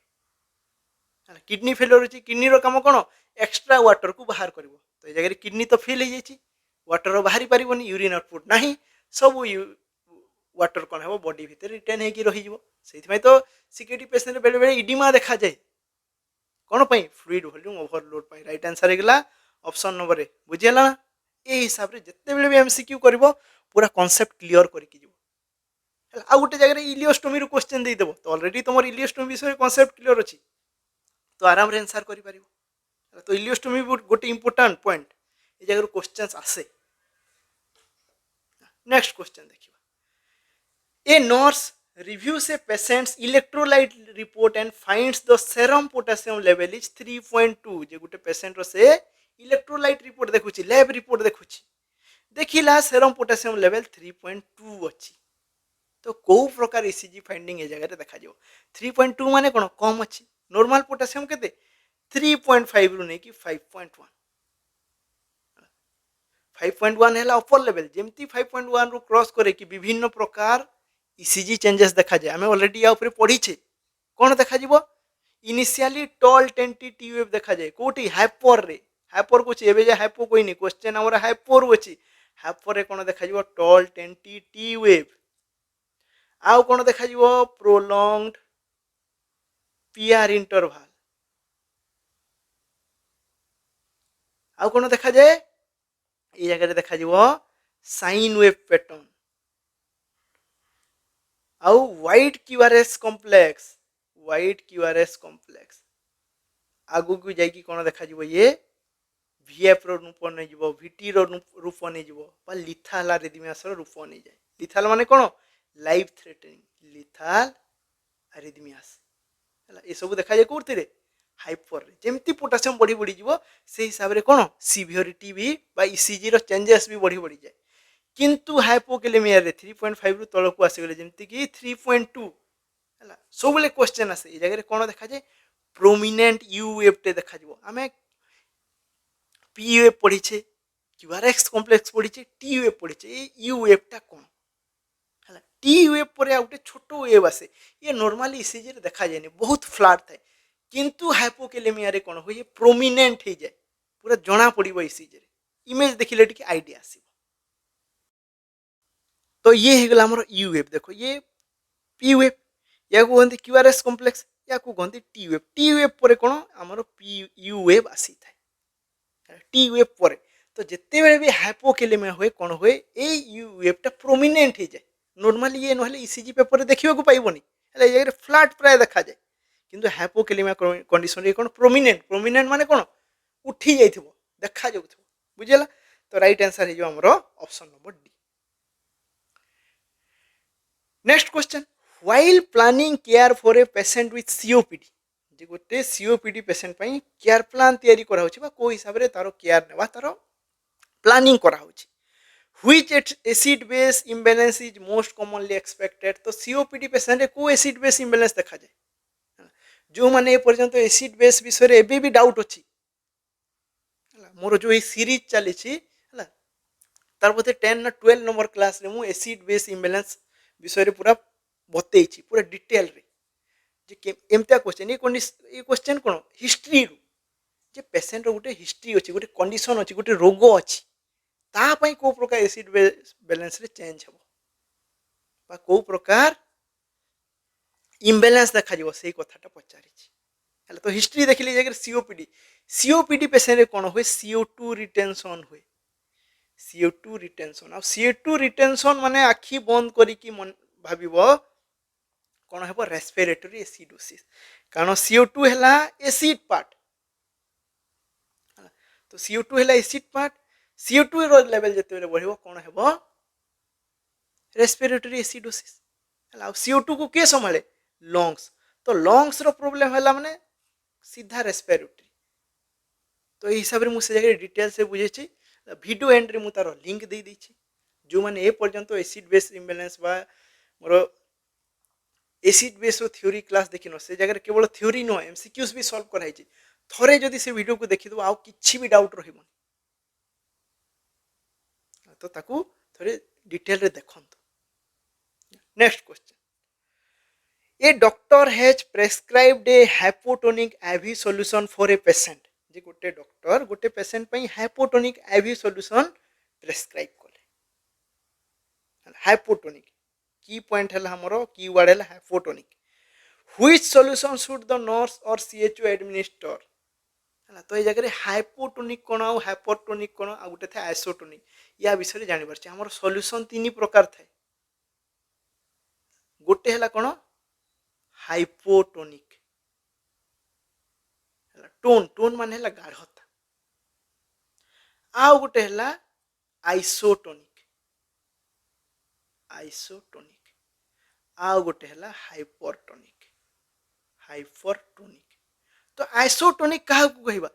kidney failure अछि किडनी रो काम कोन एक्स्ट्रा वाटर को बाहर करिवो तो ए जगह किडनी तो फेल हो जाइछि वाटर बाहरी पारिबोनी यूरिन आउटपुट नाही सब वाटर कौन है बॉडी भितर रिटेन होगी रही से तो सीकेटी पेसेंट बेले बेले इडिमा देखा जाए कौन पाई फ्लूइड वॉल्यूम ओवरलोड पाई राइट आंसर होगा ऑप्शन नंबर ए बुझीगला ना ये हिसाब से जिते बेले भी एमसीक्यू करिवो पूरा कॉन्सेप्ट क्लियर करके जीवो आ गोटे जगह इलियोस्टोमी रो क्वेश्चन दे देबो तो ऑलरेडी तुम इलियोस्टोमी विषय कॉन्सेप्ट क्लियर अछि तो आराम रे आंसर करि परिबो तो इलियोस्टोमी गोटे इंपोर्टेंट पॉइंट ए जगह क्वेश्चंस आसे नेक्स्ट क्वेश्चन देखिए a nurse reviews a patient's electrolyte report and finds the serum potassium level is 3.2 J Gute patient रो से इलेक्ट्रोलाइट रिपोर्ट देखुची लैब रिपोर्ट देखुची देखिला सेरम पोटेशियम लेवल 3.2 अछि तो को प्रकार ईसीजी फाइंडिंग ए जगह रे देखा जो 3.2 माने कोन कम अछि नॉर्मल पोटेशियम केते 3.5 रु नै कि 5.1 5.1 है अपर लेवल जेमती 5.1 रु क्रॉस करे कि विभिन्न प्रकार ईसीजी चेंजेस देखा जाए आम ऑलरेडी या पढ़ीचे कौन देखा इनिशियली टॉल टेंटी टी वेव देखा जाए कोटी हाइपर रे हाइपर को एबे जे हाइपो कोई नहीं क्वेश्चन हमर हाइपर अछि हाइपर रे कौन देखा टॉल टेंटी टी वेव आउ कौन देखा प्रोलॉन्ग्ड पीआर इंटरवल आउ कौन देखा जाए ये जगह देखा साइन वेव पैटर्न आउ व्हाइट क्यूआरएस कॉम्प्लेक्स आगु को जाई कौन देखा ये वीएफ रो रूप नहीं जीवो वीटी रो रूप नहीं जीवो बा लिथाल अरिथमियास रो रूप नहीं जाए लिथाल माने कौन लाइफ थ्रेटनिंग लिथाल अरिथमियास हला ए सब देखा जाए कोथि रे हाइपर रे जेमती पोटेशियम बढ़ी बढ़ी जीवो से हिसाब रे कौन सीवियरिटी भी बा ईसीजी रो चेंजेस भी बढ़ी बढ़ी जाए किंतु हाइपोकेलेमिया रे 3.5 रु तल को आसी गले जेमती कि 3.2 हला सब ले क्वेश्चन आसे ए जगह रे कोन देखा जाय प्रोमिनेंट यू वेव टे देखा जबो हमें पी वेव पढ़ी छे क्यूआरएक्स कॉम्प्लेक्स पढ़ी छे टी वेव पढ़ी छे ए यू वेव टा कोन हला टी वेव परे आउटे छोटो वेव आसे ये नॉर्मली ईसीजी रे देखा जाय बहुत फ्लैट थाए किंतु हाइपोकेलेमिया रे कोन हो ये प्रोमिनेंट हे जाय पूरा जणा पड़िबो ईसीजी रे इमेज देखिले टिके आईडिया आसी तो ये हेगला हमर यू वेव देखो ये पी वेव या को कहते क्यूआरएस कॉम्प्लेक्स या को कहते टी वेव पर कोन हमर पी यू वेव आसी थाए टी वेव पर तो जत्ते बेले भी हाइपोकेलेमिया होए कोन होए ए यू वेव टा प्रोमिनेंट हे जाय नॉर्मली ये नहले ईसीजी पेपर रे देखिबा को पाइबोनी हले ये फ्लैट प्राय देखा जाय किंतु हाइपोकेलेमिया कंडीशन रे कोन प्रोमिनेंट माने कोन उठी जाइथिबो देखा जाउथिबो बुझिला तो राइट आंसर हे जो हमर option number D next question while planning care for a patient with COPD जे गोटे सीओपीडी पेशेंट पई केयर प्लान तयारी करा होछि बा को हिसाब रे तारो केयर नेबा तारो प्लानिंग करा होछि which acid base imbalance is most commonly expected तो सीओपीडी पेशेंट को एसिड बेस इम्बैलेंस देखा जाय जो माने ए पर्यंत एसिड बेस विषय रे एबे भी डाउट अछि मोर जो ए सीरीज चली छी हला तार बते 10 ना 12 नंबर क्लास रे मु एसिड बेस इम्बैलेंस विषय रे पूरा बतई पूरा डिटेल रे जे एमता क्वेश्चन ये क्वेश्चन कोन हिस्ट्री रू जे पेशेंट रो गोटे हिस्ट्री अछि गोटे कंडीशन अछि गोटे रोग अछि ता पई को प्रकार एसिड बैलेंस रे चेंज हबो बा को प्रकार इम्बैलेंस देखा जिवो सेही कथाटा पचारि छी हले तो हिस्ट्री देखिले जे सीओपीडी पेशेंट रे कोन होय CO2 रिटेंशन होय CO2 रिटेंशन आ CO2 रिटेंशन माने आखी बंद करी कि भाबिबो कोन हेबो रेस्पिरेटरी एसिडोसिस कारण CO2 हैला एसिड पार्ट तो CO2 हैला एसिड पार्ट CO2 रो लेवल जते बेले बढ़िबो कोन हेबो रेस्पिरेटरी एसिडोसिस हैला CO2 को के संभाले लंग्स तो लंग्स रो प्रॉब्लम हैला माने सीधा रेस्पिरेटरी तो ए हिसाब रे मु से जगह डिटेल से बुझे छी वीडियो एंड रे मु तारो लिंक दे दी छी जो माने ए पर्यंत एसिड बेस इम्बैलेंस बा मोर एसिड बेस थ्योरी क्लास देखिन से जगह केवल थ्योरी नुह एमसीक्यूज भी सॉल्व कराई थरे जदि से वीडियो को देखिदो आउ किछि भी डाउट रहिबो तो ताकू थरे डिटेल रे देखंतो next question a doctor has prescribed a hypotonic IV solution for a patient जे गोटे डॉक्टर गोटे पेशेंट पई हाइपोटोनिक आईवी सॉल्यूशन प्रेस्क्राइब कले हाइपोटोनिक की पॉइंट है हमरो की वर्ड है hypotonic which solution should the nurse or CHO administer है तो ये जगह हाइपोटोनिक कोन आ हाइपरटोनिक कोन आ गोटे थे आइसोटोनिक या विषय जानि परछे हमर सॉल्यूशन तीन प्रकार थे गोटे हला कोन हाइपोटोनिक टोन टोन मान है गाढ़ता आ गोटे है आइसोटोनिक आइसोटोनिक आ गोटे है हाइपरटोनिक हाइपरटोनिक तो आइसोटोनिक क्या कहवा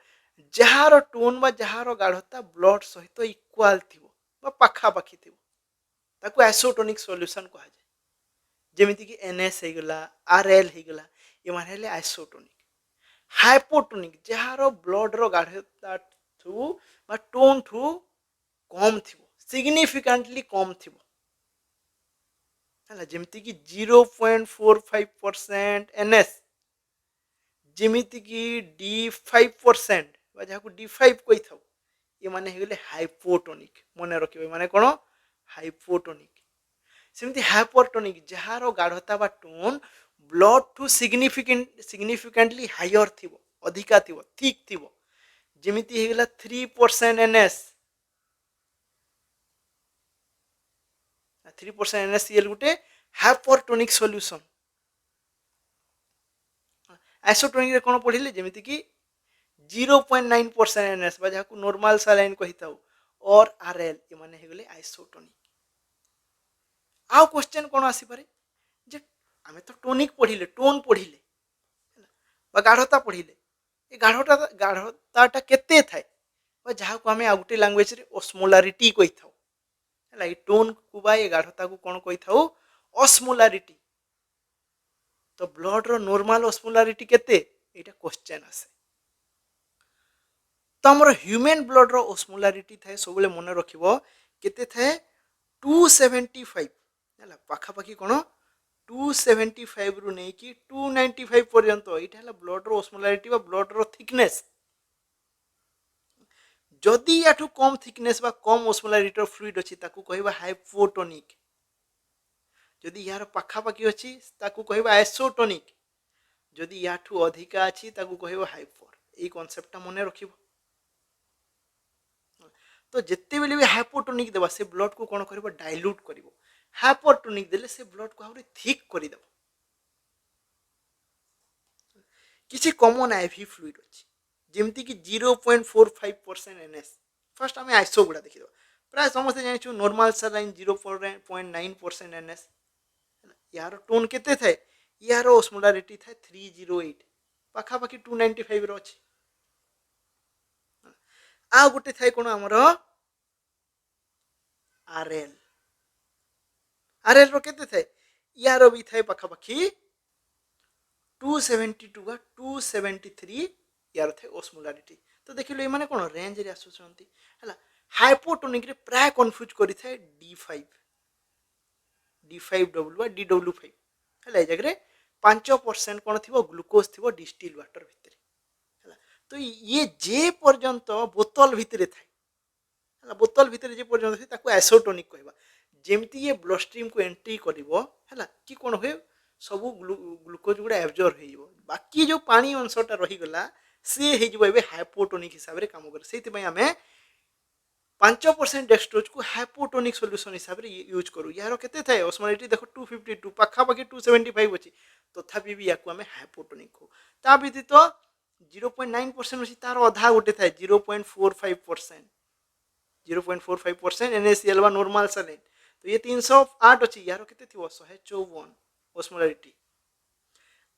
जार टोन बा जार गाढ़ता ब्लड सहित इक्वाल थी पाखापाखी थी ताकू आइसोटोनिक सॉल्यूशन कह जाए जेमिति कि एनएस हो गला आरएल हो गला ये माने हेले आइसोटोनिक हाइपोटोनिक जार ब्लड रो गाढ़ता ठू बा टोन ठू कम थी सिग्निफिकेंटली कम थी है जेमिति कि 0.45% एनएस जेमिति कि D5% जहाँ D5 कही था ये माने हेगले हाइपोटोनिक मन रखिबे माने कोन हाइपोटोनिक सेमती हाइपरटोनिक जार गाढ़ता बा tone blood to significantly higher थिबो अधिका थिबो थिक थिबो जेमिति हेगला 3% एनएस 3% NaCl गुटे हाइपरटोनिक सॉल्यूशन आइसोटोनिक रे कोन पढिले जेमिति कि 0.9% NS बा जहां नॉर्मल सलाइन कहिताउ और RL ये माने हेगले आइसोटोनिक आ क्वेश्चन कोन आसी पारे जे हमें तो टोनिक पढिले टोन पढिले बा गाढ़ता पढिले ए गाढ़ताटा केते थाए बा जहां को हमें आ गुटे लैंग्वेज रे ओस्मोलारिटी कहिताउ हला टोन को बा ए गाढ़ता को कोन कहिताउ ओस्मोलारिटी तो ब्लड रो नॉर्मल ओस्मोलारिटी केते एटा क्वेश्चन आसे तो हमर ह्यूमन ब्लड रो ओस्मोलारिटी थाए सबले मन रखिबो केते थाए 275 हला पाखा पाखी कोन 275 रु नै कि 295 पर्यंत एटा हला ब्लड रो ओस्मोलारिटी बा ब्लड रो थिकनेस जदि याठू कम थिकनेस बा कम ओस्मोलारिटी रो फ्लूइड अछि ताकू कहबा हाइपोटोनिक जदि यार पाखा पाखी अछि ताकू कहबा आइसोटोनिक जदि याठू अधिका अछि ताकू कहबा हाइपर ए कांसेप्टटा मने रखिबो तो जिते बेले भी हाइपोटोनिक देबा से ब्लड को कोन करबो डाइल्यूट करबो हाइपरटोनिक देले से ब्लड को आउरी थिक करि देबो किछि कॉमन आईवी फ्लूइड अछि जेमति कि 0.45% एनएस फर्स्ट हमें आइसो गुडा देखि दो प्राय समस्त जानि छु नॉर्मल सलाइन 0.9% एनएस यार टोन केते थाए यार ओस्मोलारिटी थाए 308 पाखा पाखी 295 रो अछि आ गुटे थाए कोन हमरो आरएल आरएल रो केते थाए यार भी थाए पाखा पाखी 272 बा 273 यार थाए ओस्मोलारिटी तो देखिलो ए माने कोन रेंज रे आसुछंती हला हाइपोटोनिक रे प्राय कंफ्यूज करि थाए D5 D5W बा DW5 हला ए जगरे 5% कोन थिबो ग्लूकोज थिबो डिस्टिल वाटर भितरे हला तो ये जे पर्यंत बोतल भितरे थाए हला बोतल भितरे जे पर्यंत थाए ताको आइसोटोनिक कहबा जेमती ये ब्लड स्ट्रीम को एंट्री करिवो हला कि कोन होय सब ग्लूकोज गुडा एब्जॉर्ब हेइबो बाकी जो पानी अंशटा रही गला से हेइबो एबे हाइपोटोनिक हिसाब रे काम करे सेति पय हमें 5% डेक्सट्रोज को हाइपोटोनिक सॉल्यूशन हिसाब रे यूज करू यार केते थाए ओस्मोलारिटी देखो 252 पाखा पाखी 275 अछि तथापि भी याकू हमें हाइपोटोनिक को ता व्यतीत 0.9% अछि तार आधा गोटे थाए 0.45% 0.45% NaCl बा नॉर्मल सलाइन तो ये 308 अछि यार केते थिबो 154 ओस्मोलारिटी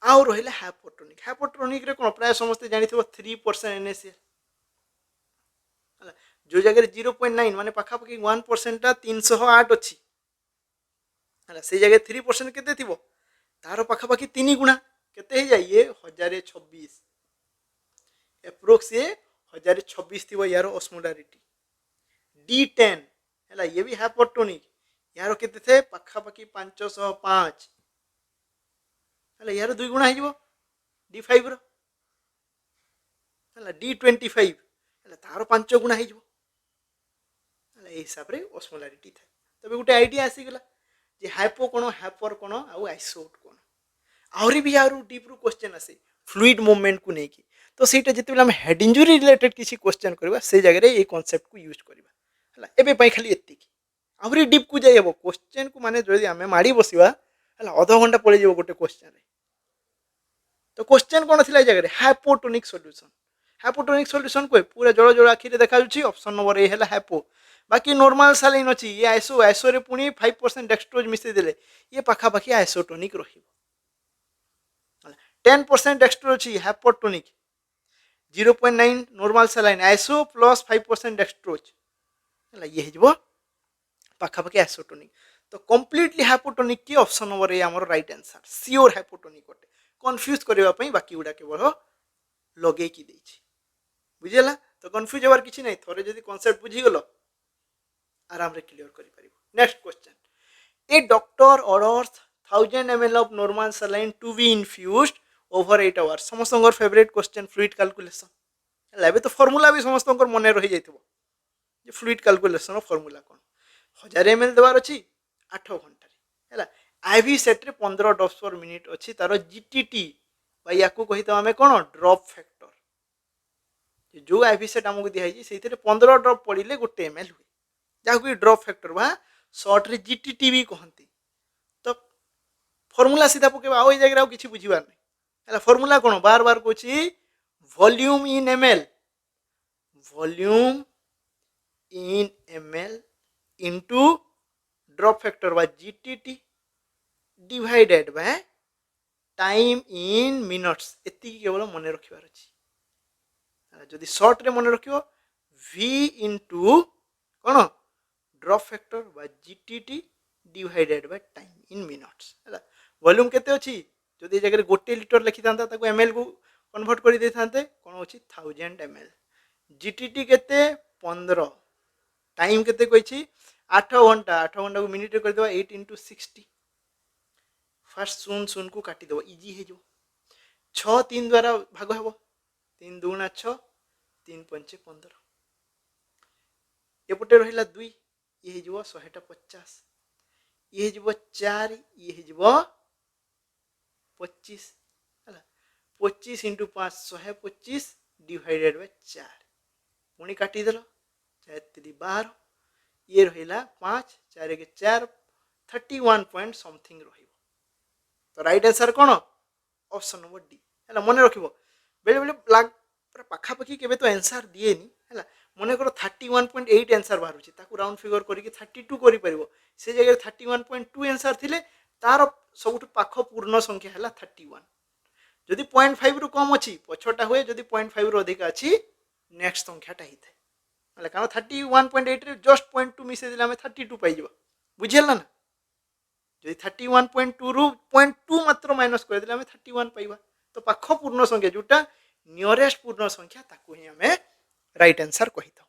आउ रहिले हाइपोटोनिक रे कोन प्राय समस्त जानि थिबो 3% NaCl जो जगह 0.9 माने पाखा पाखी 1% ता 308 अछि हला से जगह 3% केते थिबो तार पाखापाखि 3 गुणा केते हे जाए ये 1026 एप्रोक्स ये 1026 थी यार ऑस्मोलारिटी D10 है ये भी हाइपोटोनिक यार केते थे पाखापाखि 505 है यार 2 गुणा हो D5 रो है D25 है तार 5 गुणा हो हिसाब से ऑस्मोलारिटी था तबे गोटे आइडिया आसीगला जे हाइपो कोन हाइपर कोन आउ आइसोट कोन आहरी भी यार डीप रु क्वेश्चन आसे फ्लूइड मूवमेंट को लेकिन तो सेटा जते हम हेड इंजुरी रिलेटेड किसी क्वेश्चन करबा से जगह रे ये कांसेप्ट को यूज करबा हला एबे पई खाली एत्ती आहरी डीप को जाय हबो क्वेश्चन को माने जदी हमें माडी बसिबा हला आधा घंटा पड़े जेबो गोटे क्वेश्चन रे तो क्वेश्चन कोन थिला जगह रे हाइपोटोनिक सॉल्यूशन हाइपोटोनिक सॉल्यूशन को पूरा जळ जळ आखि रे देखा जुची ऑप्शन नंबर ए हला हाइपो बाकी नॉर्मल सालाइन अच्छी ये आइसो आइसो रे पुणी 5% डेक्सट्रोज मिसई देले ये पाखापाखि आइसोटोनिक रहिबो 10% डेक्सट्रोज अच्छी hypotonic 0.9 normal saline iso plus 5% dextrose हला ये हिजबो पाखापाखि आइसोटोनिक तो कंप्लीटली हाइपोटोनिक की ऑप्शन नंबर ए हमर राइट आंसर श्योर हाइपोटोनिक होते कंफ्यूज करबा पई बाकी उडा केवल लगे की देछि बुझिला तो कंफ्यूज होवार किछि नै थोरे जदी कांसेप्ट बुझी गलो आराम रे क्लियर करि परिबो next question a doctor orders 1000 ml of normal saline to be infused over 8 hours समस्तंगर फेवरेट क्वेश्चन फ्लूइड कैलकुलेशन लाबे तो फार्मूला भी समस्तंगर मने रहि जाइतबो जे फ्लूइड कैलकुलेशन रो फार्मूला कोन 1000 ml देवार अछि 8 घंटा रे हला आईवी सेट रे 15 ड्रॉप्स पर मिनिट अछि तारो जीटीटी भाई याकू कहितो हमें कोन ड्रॉप फैक्टर जो आईवी सेट हमकु दिया है सेथिरे 15 ड्रॉप पड़िले गोटे एमएल हुए जहाँ ड्रॉप फैक्टर बा शॉर्ट रे जीटीटी भी कहते तो फॉर्मूला सीधा पके आउ ये जगह किसी बुझीबार नहीं है फॉर्मूला कौन बार बार कहछि volume in ML into drop factor बा GTT divided by time in minutes एति केवल मन रखिबार अछि जदि शॉर्ट रे मन रखियो v इनटू कौन ड्रॉप फैक्टर बा GTT divided by time in minutes है वॉल्यूम केते अछि जदि जगह गोटे लिटर लिखि थांता ताको एमएल को कन्वर्ट करि दे थांते कोन अछि 1000 ml जीटीटी केते 15 टाइम केते कहछि 8 घंटा को मिनिट रे कर देबा 8 * 60 फर्स्ट सुन को काटी देबो इजी हे जो 6 3 द्वारा भाग हेबो 3 2 6 3 5 15 एपटे रहिला 2 ये जीवो 150 ये जीवो 4 ये जीवो 25 हला 25 * 5 125 डिवाइडेड बाय 4 पुणी काटी देलो 4 3 12 ये रहिला 5 4 के 4 31 पॉइंट समथिंग रहिबो तो राइट आंसर कोन ऑप्शन नंबर डी हला मने रखिबो बेले बेले लाग पूरा पाखा पाखी केबे तो आंसर दिएनी हला मने करो 31.8 आंसर बाहर छी ताकू राउंड फिगर करी कि 32 करि परिबो से जगह 31.2 आंसर थिले तार सबुठ पाख पूर्ण संख्या हला 31 जदि 0.5 रु कम अछि पछटा हुए जदि 0.5 रु अधिक अछि नेक्स्ट संख्याटा हिते हला कारण 31.8 रे जस्ट 0.2 मिसे दिला हमें 32 पाइ जबो बुझियला ना जदि 31.2 रु 0.2 मात्र माइनस कर दिला हमें 31 पाइबा तो पाख पूर्ण संख्या जोटा नियरेस्ट पूर्ण संख्या ताकू ही हमें राइट आंसर कही था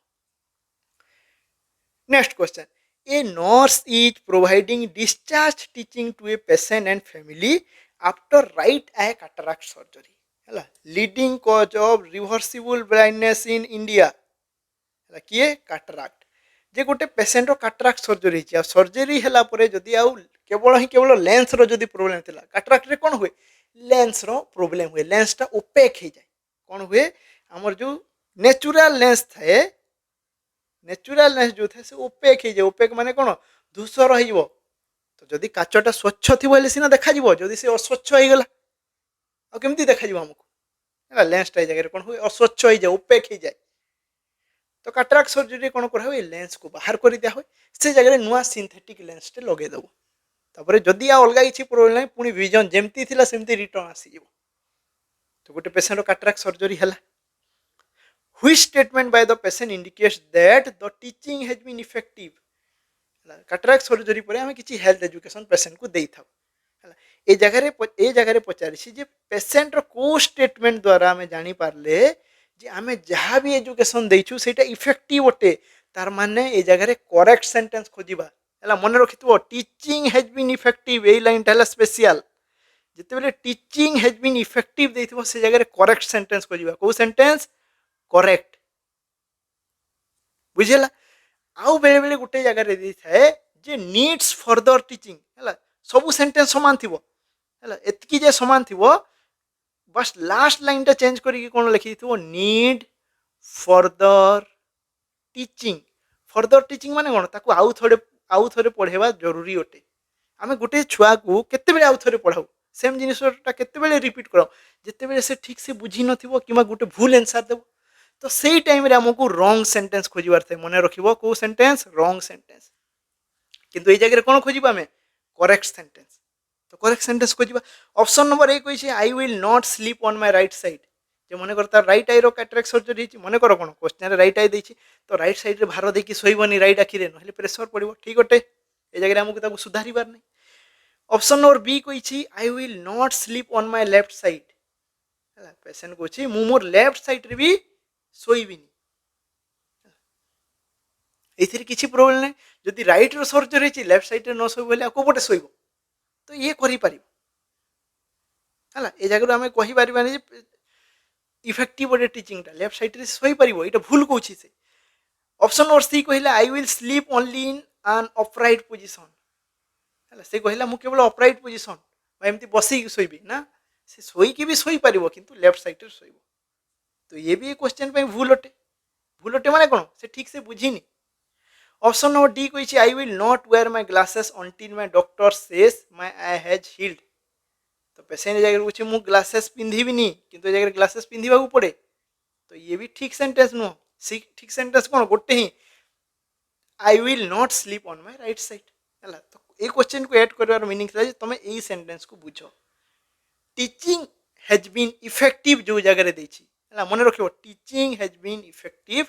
next question a nurse is providing discharge teaching to a patient and family after right eye cataract surgery हला leading cause of reversible blindness in India हला किए कैटरेक्ट जे गोटे पेशेंट रो कैटरेक्ट सर्जरी छी surgery हला परे जदी आउ केवल लेंस रो जदी प्रॉब्लम थिला कैटरेक्ट रे कोन हुए लेंस रो प्रॉब्लम हुए लेंस टा ओपेक हे जाय कोन हुए हमर जो नेचुरल लेंस थाए नेचुरल लेंस जो थाए से ओपेक हे जाय ओपेक माने कोन धूसर हो जिवो तो जदी काचटा स्वच्छ थिबो हेले सिना देखा जिवो जदी से अस्वच्छ हो गेला आ केमती देखा जिवो हमको हला लेंस टा जगह कोन हुए अस्वच्छ हो जाय ओपेक हे जाय तो कैटरेक्ट सर्जरी कोन करा हुए लेंस को बाहर कर दिया हुए से जगह नुआ सिंथेटिक लेंस टे लगे दबो तापर जदी आ अलगा किछि प्रॉब्लम नै पुनी विजन जेमती थिला सेमती रिटर्न आसी जिवो तो गोटे पेशेंट रो कैटरेक्ट सर्जरी हला which statement by the patient indicates that the teaching has been effective cataract surgery पर हमें किछि हेल्थ एजुकेशन पेशेंट को देई थाउ हला ए जगह पचारि जे पेसेंट रो को स्टेटमेंट द्वारा आमे जानी पारले जे आमे जहाँ भी एजुकेशन देइछु सेटा इफेक्टिव ओटे तार माने ए जगह रे करेक्ट सेंटेंस खोजिबा हला मन रखिथबो टीचिंग हैज बीन इफेक्टिव ए लाइन हला स्पेशल जिते बेले टीचिंग हैज बीन इफेक्टिव देइथबो से जगह रे करेक्ट सेंटेंस खोजिबा को सेंटेंस करेक्ट बुझिला आउ बेले बेले गुटे जगह रे दी थाए जे नीड्स फर्दर टीचिंग हला सब सेंटेंस समान थिबो हला एतकी जे समान थिबो बस लास्ट लाइन टा चेंज करी कोन लिखि थिबो नीड फर्दर टीचिंग माने कोन ताको आउ थोड़े पढ़ेबा जरूरी ओटे आमे गुटे छुआ को केते बेले आउ थोड़े पढ़ाऊ सेम जिनिसटा केते बेले रिपीट कराऊ जेते बेले से ठीक से बुझी नथिबो किमा गुटे भूल आंसर देबो तो सेई टाइम रे हमको रॉन्ग सेंटेंस खोजिबार थे मने रखिबो को सेंटेंस रॉन्ग सेंटेंस किंतु ए जगह रे कोन खोजिबा हमें करेक्ट सेंटेंस तो करेक्ट सेंटेंस खोजिबा ऑप्शन नंबर 1 कहिछि I will not sleep on my right side जे मने करता राइट आई रो कैटरेक्ट सर्जरी हिची मने कर कोन क्वेश्चन रे राइट आई देछि तो राइट साइड रे भार देकी सोइबनी राइट आखि रे नहले प्रेशर पड़िबो ठीक ओटे ए जगह रे हमको ताको सुधारिबार नै ऑप्शन नंबर बी कहिछि I will not sleep on my left side हला पेशेंट कोछि मु मोर लेफ्ट साइड रे भी सोइबिनी एथिर किछि प्रॉब्लम नै जदि राइट रो सर्जरी हिची लेफ्ट साइड रे न सोइबो बोले को पटे सोइबो तो ये करि पारिबो हला ए जगह हमें कहि पारिबानी जे इफेक्टिव ओडे टीचिंग टा लेफ्ट साइड रे सोइ पारिबो एटा भूल कोछि से ऑप्शन नंबर सी कहिला I will sleep only in an upright position हला से कहिला मु केवल अपराइट पोजीशन बा एमती बसी सोइबी ना से सोई के भी सोई पारिबो किंतु लेफ्ट साइड रे सोइबो तो ये भी क्वेश्चन पे भूल ओटे माने कोन से ठीक से बुझिनी ऑप्शन नंबर डी कहिछि I will not wear my glasses until my doctor says my eye has healed तो पेशेंट जगह पूछे मु ग्लासेस पिंधिबिनी किंतु जगह ग्लासेस पिंधिबा को पड़े तो ये भी ठीक सेंटेंस नो ठीक सेंटेंस कोन गोटे ही I will not sleep on my right side हला तो ए क्वेश्चन को ऐड करवार मीनिंग था जे तमे एई सेंटेंस को बुझो टीचिंग हैज बीन इफेक्टिव जो जगह रे देछि हला मन रखियो टीचिंग हैज बीन इफेक्टिव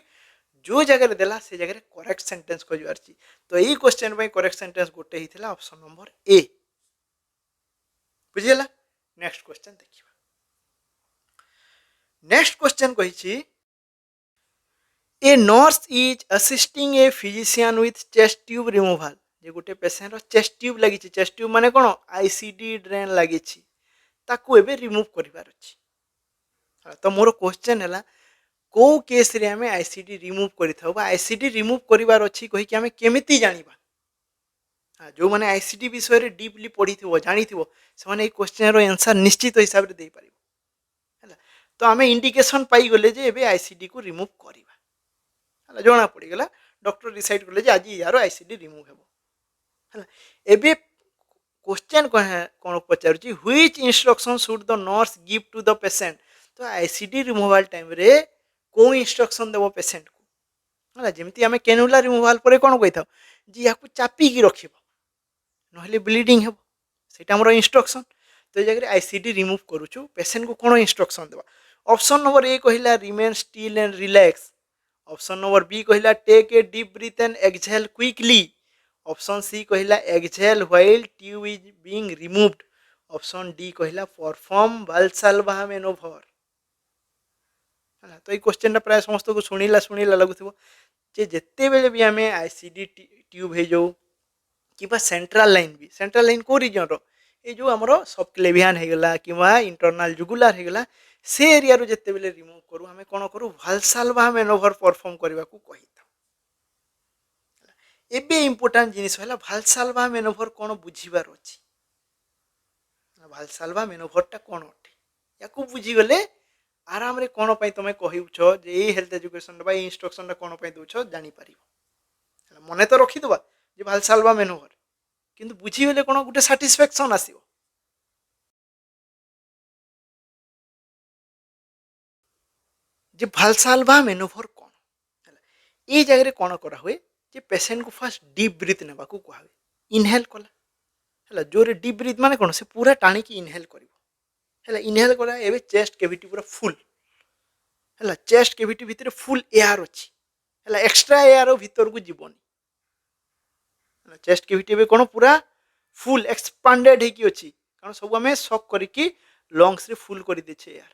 जो जगह रे देला से जगह रे करेक्ट सेंटेंस को जोरछि तो एई क्वेश्चन पे करेक्ट सेंटेंस गोटे ही थिला ऑप्शन नंबर ए बुझिला नेक्स्ट क्वेश्चन देखिबा नेक्स्ट क्वेश्चन कहिछि a nurse is assisting a physician with chest tube removal जे गोटे पेशेंट रो चेस्ट ट्यूब लागि छि चेस्ट ट्यूब माने कोन आईसीडी ड्रेन लागि छि ताकू एबे रिमूव करिवार अछि तो मोर क्वेश्चन हला को केस रे हमें आईसीडी रिमूव करिथाउ बा आईसीडी रिमूव करिवार अछि कहि कि हमें केमिति जानिबा जो माने आईसीडी विषय रे डीपली पढ़ी थिवो जानि थिवो से माने ए क्वेश्चन रो आंसर निश्चित हिसाब रे दे पारिबो हला तो हमें इंडिकेशन पाई गले जे एबे आईसीडी को रिमूव करिबा हला जोना पड़ी गला डॉक्टर डिसाइड करले जे आज यारो आईसीडी रिमूव हेबो हला एबे क्वेश्चन कोन पचारुची which instruction should the nurse give to the patient तो आईसीडी रिमूवल टाइम रे को इंस्ट्रक्शन देबो पेशेंट को हला जेमति हमें कैनुला रिमूवल परे कोन कहिथाउ जे याकू चापी की रखिबो नहले ब्लीडिंग हेबो सेटा हमर इंस्ट्रक्शन तो ए जगह आईसीडी रिमूव करूछु पेशेंट को कोन इंस्ट्रक्शन देबा ऑप्शन नंबर ए कहिला remain still and relax option number B कहिला take a deep breath and exhale quickly option C कहिला exhale while tube is being removed option D कहिला perform Valsalva manoeuvre हला तो ए question प्राय समस्त को सुनिला लगुथिबो जे जत्ते बेले भी हमें आईसीडी ट्यूब हे जो किबा सेंट्रल लाइन को रीजन रो ए जो हमरो सबक्लेवियन हे गला किबा इंटरनल जुगुलर हे गला से एरिया रो जत्ते बेले रिमूव करू हमें कोन करू वाल्साल्वा मैनोवर परफॉर्म करबा को कहिता एबे इंपोर्टेंट जिनिस होला वाल्साल्वा मैनोवर कोन बुझिबार अछि वाल्साल्वा मैनोवर टा कोन अटे याकू बुझी गले आराम रे कोन पई तमे कहिउछो जे ए हेल्थ एजुकेशन बा इंस्ट्रक्शन कोन पई दोछो जानि परिबो मने तो रखि दबा जे वाल्साल्वा मैनोवर किंतु बुझी गले कोन गुटे सैटिस्फैक्शन आसीबो जे वाल्साल्वा मैनोवर कोन हला ए जगह रे कोन करा हुए जे पेशेंट को फर्स्ट डीप ब्रीथ नेबा को कहबे इनहेल कला हला जोरे डीप ब्रीथ माने कोन से पूरा टाणी की इनहेल करिवो हला इनहेल करा एबे चेस्ट कैविटी पूरा फुल हला चेस्ट कैविटी भितर फुल एयर अछि हला एक्स्ट्रा एयर भितर को जीवनी हला चेस्ट कैविटी एबे कोन पूरा फुल एक्सपांडेड हे की अछि कारण सब आम सक करके लंग्स रे फुल कर देछे यार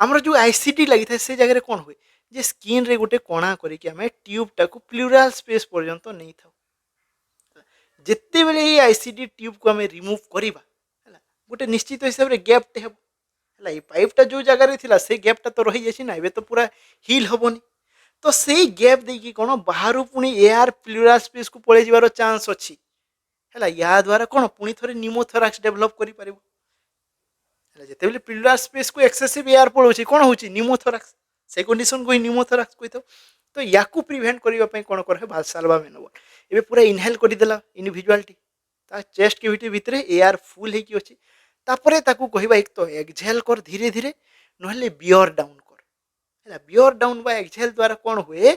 आमर जो आईसीटी लगी था से जगह कौन हुए जे स्किन रे गोटे कणा करके आम ट्यूब टाक प्लूराल स्पेस पर्यंत नहीं था जिते बेले ये आईसीटी ट्यूब को आम रिमूव करवा गोटे निश्चित हिसाब से गैपटे हे है पाइपटा जो जगार थी से गैपटा तो रही जाए ना ए तो पूरा हिल हेनी तो से गैप देखिए कौन बाहर पुणी एयार प्लूराल स्पेस को पलि जबार चांस अच्छी है या द्वारा कौन पुणी थे निमोथोराक्स डेभलप कर जिते प्लूराल स्पेस को एक्सेसिव एयार पड़ोची कौन हो निमोथोराक्स से कंडीशन को ही निमोथोराक्स कही तो या प्रिभेंट करने कौन कर भालसाल्वा मैनोवर ये पूरा इनहेल करदेला इंडिविजुआलिटी चेस्ट कैविटी भितर एयार फुल होगी अच्छी कहवा एक तो एक्सहेल कर धीरे धीरे ना बियर डाउन कर बियर डाउन बा एक्सहेल द्वारा कौन हुए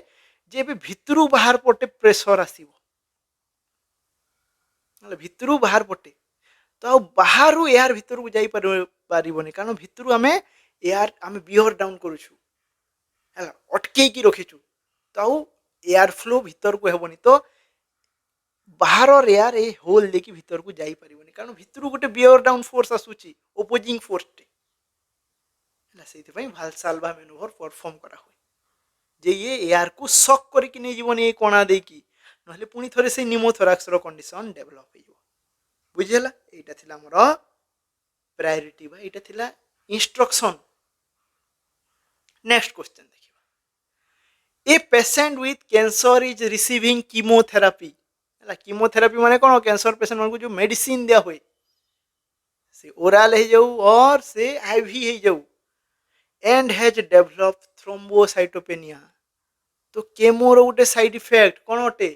जे भितर बाहर पटे प्रेशर आसो भितर बाहर पटे तो बाहर एयार भितर को जाई पारबनी कारण भितर आम एयार आम बियर डाउन करुचु अटकई रखीचु तो एयार फ्लो भितर को हेबनी तो बाहर एयार ए होल देखी भितर को जाई पारबनी कारण भितर गोटे बियर डाउन फोर्स आसूची ओपोजिंग फोर्स से भालसाल्वा मैनोवर परफॉर्म करा हुए जे ये एयार को सक करके नहीं जीवन ये कणा देकी नहले पुणी थरे से निमोथोराक्स रो कंडीशन डेवलप हो बुझेला एटा थिला हमर प्रायोरिटी बा एटा थिला इंस्ट्रक्शन नेक्स्ट क्वेश्चन देखिबा a patient with cancer is receiving chemotherapy chemotherapy माने कौन कैंसर पेशेंट मान को जो मेडिसिन दिया हुए से ओराल हो जाऊ और से आईवी हो जाऊ एंड हैज डेवलप थ्रोम्बोसाइटोपेनिया तो केमोर गोटे साइड इफेक्ट कौन अटे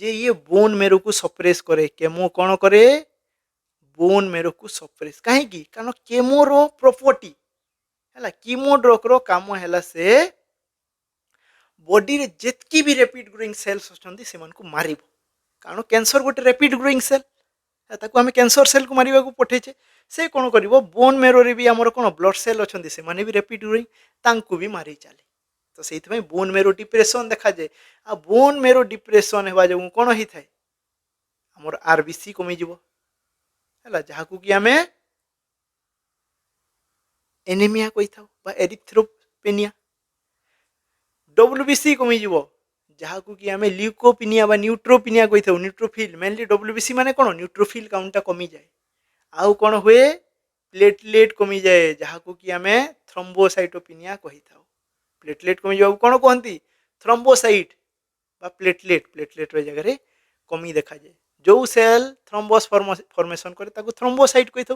जे ये बोन मेरो को सप्रेस करे केमो कौन करे बोन मेरो को सप्रेस कहीं कारण केमोर प्रॉपर्टी है कीमो ड्रग रो काम है से बॉडी रे जितकी भी रैपिड ग्रोइंग सेल्स अच्छी से मार कारण कैंसर गोटे रैपिड ग्रोइंग सेल ताको आम कैंसर सेल को मारे पठेचे से कौन कर बोन मेरो रे भी आमर कौन ब्लड सेल अच्छा से माने भी रैपिड ग्रोइंग तांकु भी मारी चले तो से बोन मेरो डिप्रेशन देखा जाए आ बोन मेरो डिप्रेशन होगा जो कौन होता है आमर आरबीसी कमिज है जहाँ कि आम एनीमिया कही था एरिथ्रोपेनिया डब्ल्यूबीसी कमिज जहाँ कि आम ल्यूकोपिनिया न्यूट्रोपिनिया कही था न्यूट्रोफिल मेनली डब्ल्यूबीसी माने कौन न्यूट्रोफिल काउंटा कमी जाए आउ कौन हुए प्लेटलेट कमी जाए जहाँ कि आम थ्रोम्बोसाइटोपिनिया कही था प्लेटलेट कमी जाऊ कौन कहती थ्रोम्बोसाइट प्लेटलेट प्लेटलेट जगह कमी देखा जाए जो सेल थ्रोम्बोस फॉर्मेशन करे थ्रोम्बोसाइट कही था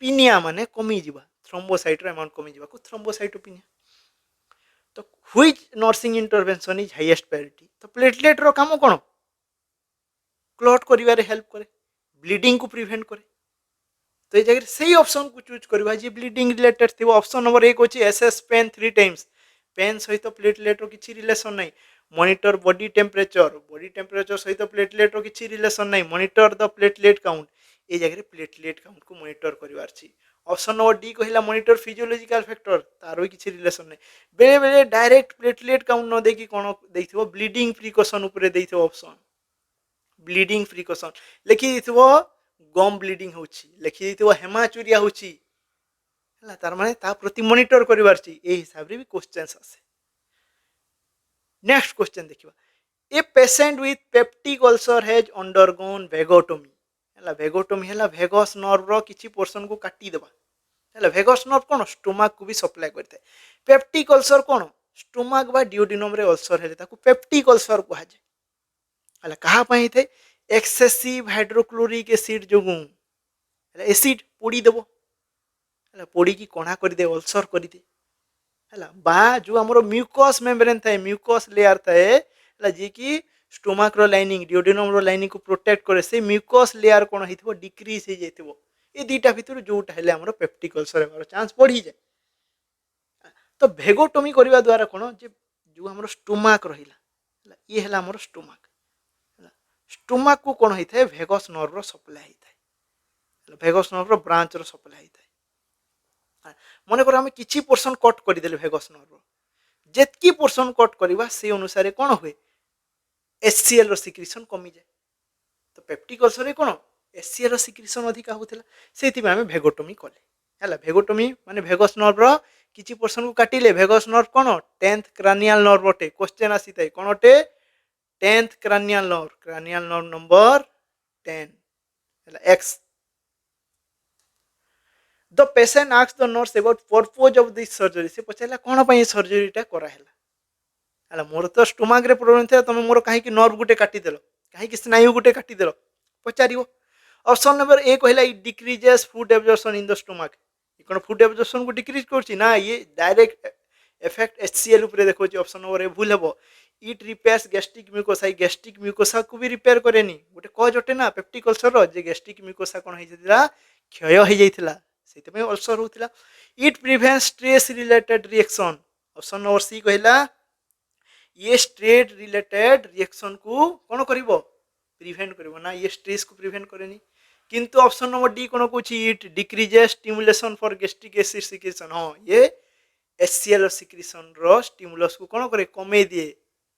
पिनिया माने कमी जावा थ्रोम्बोसाइट अमाउंट कमी जावा थ्रोम्बोसाइटोपिनिया तो which nursing intervention is highest priority तो प्लेटलेट रो काम कौन क्लॉट करिवारे हेल्प करे ब्लीडिंग को प्रिवेंट करे तो ये जगह सही ऑप्शन को चूज करवा जे ब्लीडिंग रिलेटेड थी ऑप्शन नंबर 1 होची एसएस पेन 3 टाइम्स पेन सहित प्लेटलेट रो किछि रिलेशन नहीं मॉनिटर बॉडी टेम्परेचर सहित प्लेटलेट रो किछि रिलेशन नहीं मॉनिटर द प्लेटलेट काउंट ये जगह प्लेटलेट काउंट को मॉनिटर करिवार छी ऑप्शन नंबर डी कहला मॉनिटर फिजियोलॉजिकल फैक्टर तार भी किछि रिलेशन नहीं बेले बेले डायरेक्ट प्लेटलेट काउंट न देखि कोन देखिबो ब्लीडिंग प्रिकॉशन ऊपर देखिबो ऑप्शन ब्लीडिंग प्रिकॉशन लिखि दिथिबो गम ब्लीडिंग होछि लिखि दिथिबो हेमाचुरिया होछि हला तार माने ता प्रति मॉनिटर करिवार छी ए हिसाब रे भी क्वेश्चंस आसे नेक्स्ट क्वेश्चन देखिबा a patient with peptic ulcer has undergone vagotomy हला वेगोटोमी हला वेगस नर्व रो किछि पोर्शन को काटी देबा हला वेगस नर्व कोन स्टोमक को भी सप्लाई करते पेप्टिक अल्सर कोन स्टोमक बा डिओडिनम रे अल्सर हेले ताको पेप्टिक अल्सर कहा जाय हला कहा पई थे एक्सेसिव हाइड्रोक्लोरिक एसिड जोगु हला एसिड पोड़ी देबो हला पोड़ी की कणा कर दे अल्सर कर दे हला बा जो हमरो म्यूकस मेम्ब्रेन थाए म्यूकस लेयर थाए हला जे की स्टोमक रो लाइनिंग डिओडिनम रो लाइनिंग को प्रोटेक्ट करे से म्यूकस लेयर कोन हिथबो डिक्रीज हो जाइतबो ए दीटा भितर जोटा हेले हमरो पेप्टिक अल्सर हेबार चांस बढ़ी जाए तो भेगोटोमी करबा द्वारा कोन जे जो हमरो स्टोमक रहिला हला ये हला हमरो स्टोमक हला स्टोमक को कोन हिथाय भेगस नर्व रो सप्लाई हिथाय भेगस नर्व रो ब्रांच रो सप्लाई हिथाय मने कर हम किछि पोर्शन कट कर देले भेगस नर्व जेतकी पोर्शन कट करबा से अनुसार कोन होय एचसीएल रो सिक्रीशन कमी जाए तो पेप्टिक अल्सर रे कोन एचसीएल सिक्रेशन अधिका होता से आम भेगोटोमी कले है भेगोटोमी माने भेगस नर्वर किसी पोर्सन को काटिले भेगस नर्व कौन 10th क्रानियल नर्व अटे क्वेश्चन आसी थाए कौन अटे 10th cranial nerve number 10 x the patient asks the nurse about purpose of this surgery से पचारा कौन पर सर्जरीटा कराला मोर तो स्टोमाक रे प्रोब्लेम था तुम मोर कहीं नर्व गोटे काटिदेल कहीं स्नायु गोटे काटिदेल पचार ऑप्शन नंबर ए कहला it decreases food absorption in the stomach कौन फूड एब्जॉर्प्शन को डिक्रीज कर ना ये डायरेक्ट इफेक्ट एचसीएल उपरे देखो ऑप्शन नंबर ए भूल हे it repairs gastric mucosa gastric mucosa को भी रिपेयर करेनी गोटे कज अटे ना पेप्टिक अल्सर जे गैस्ट्रिक म्यूकोसा कौन होता क्षय हो जाता से अल्सर होता it prevents stress related reaction option number C कहला ये स्ट्रेस रिलेटेड रिएक्शन को कौन कर प्रिवेंट कर ना ये स्ट्रेस को प्रिवेंट करेनी किंतु ऑप्शन नंबर डी कौन कौन it decreases stimulation for gastric acid secretion हाँ ये एचसीएल सिक्रेशन रो स्टिमुलस को कौन करे कमे दिए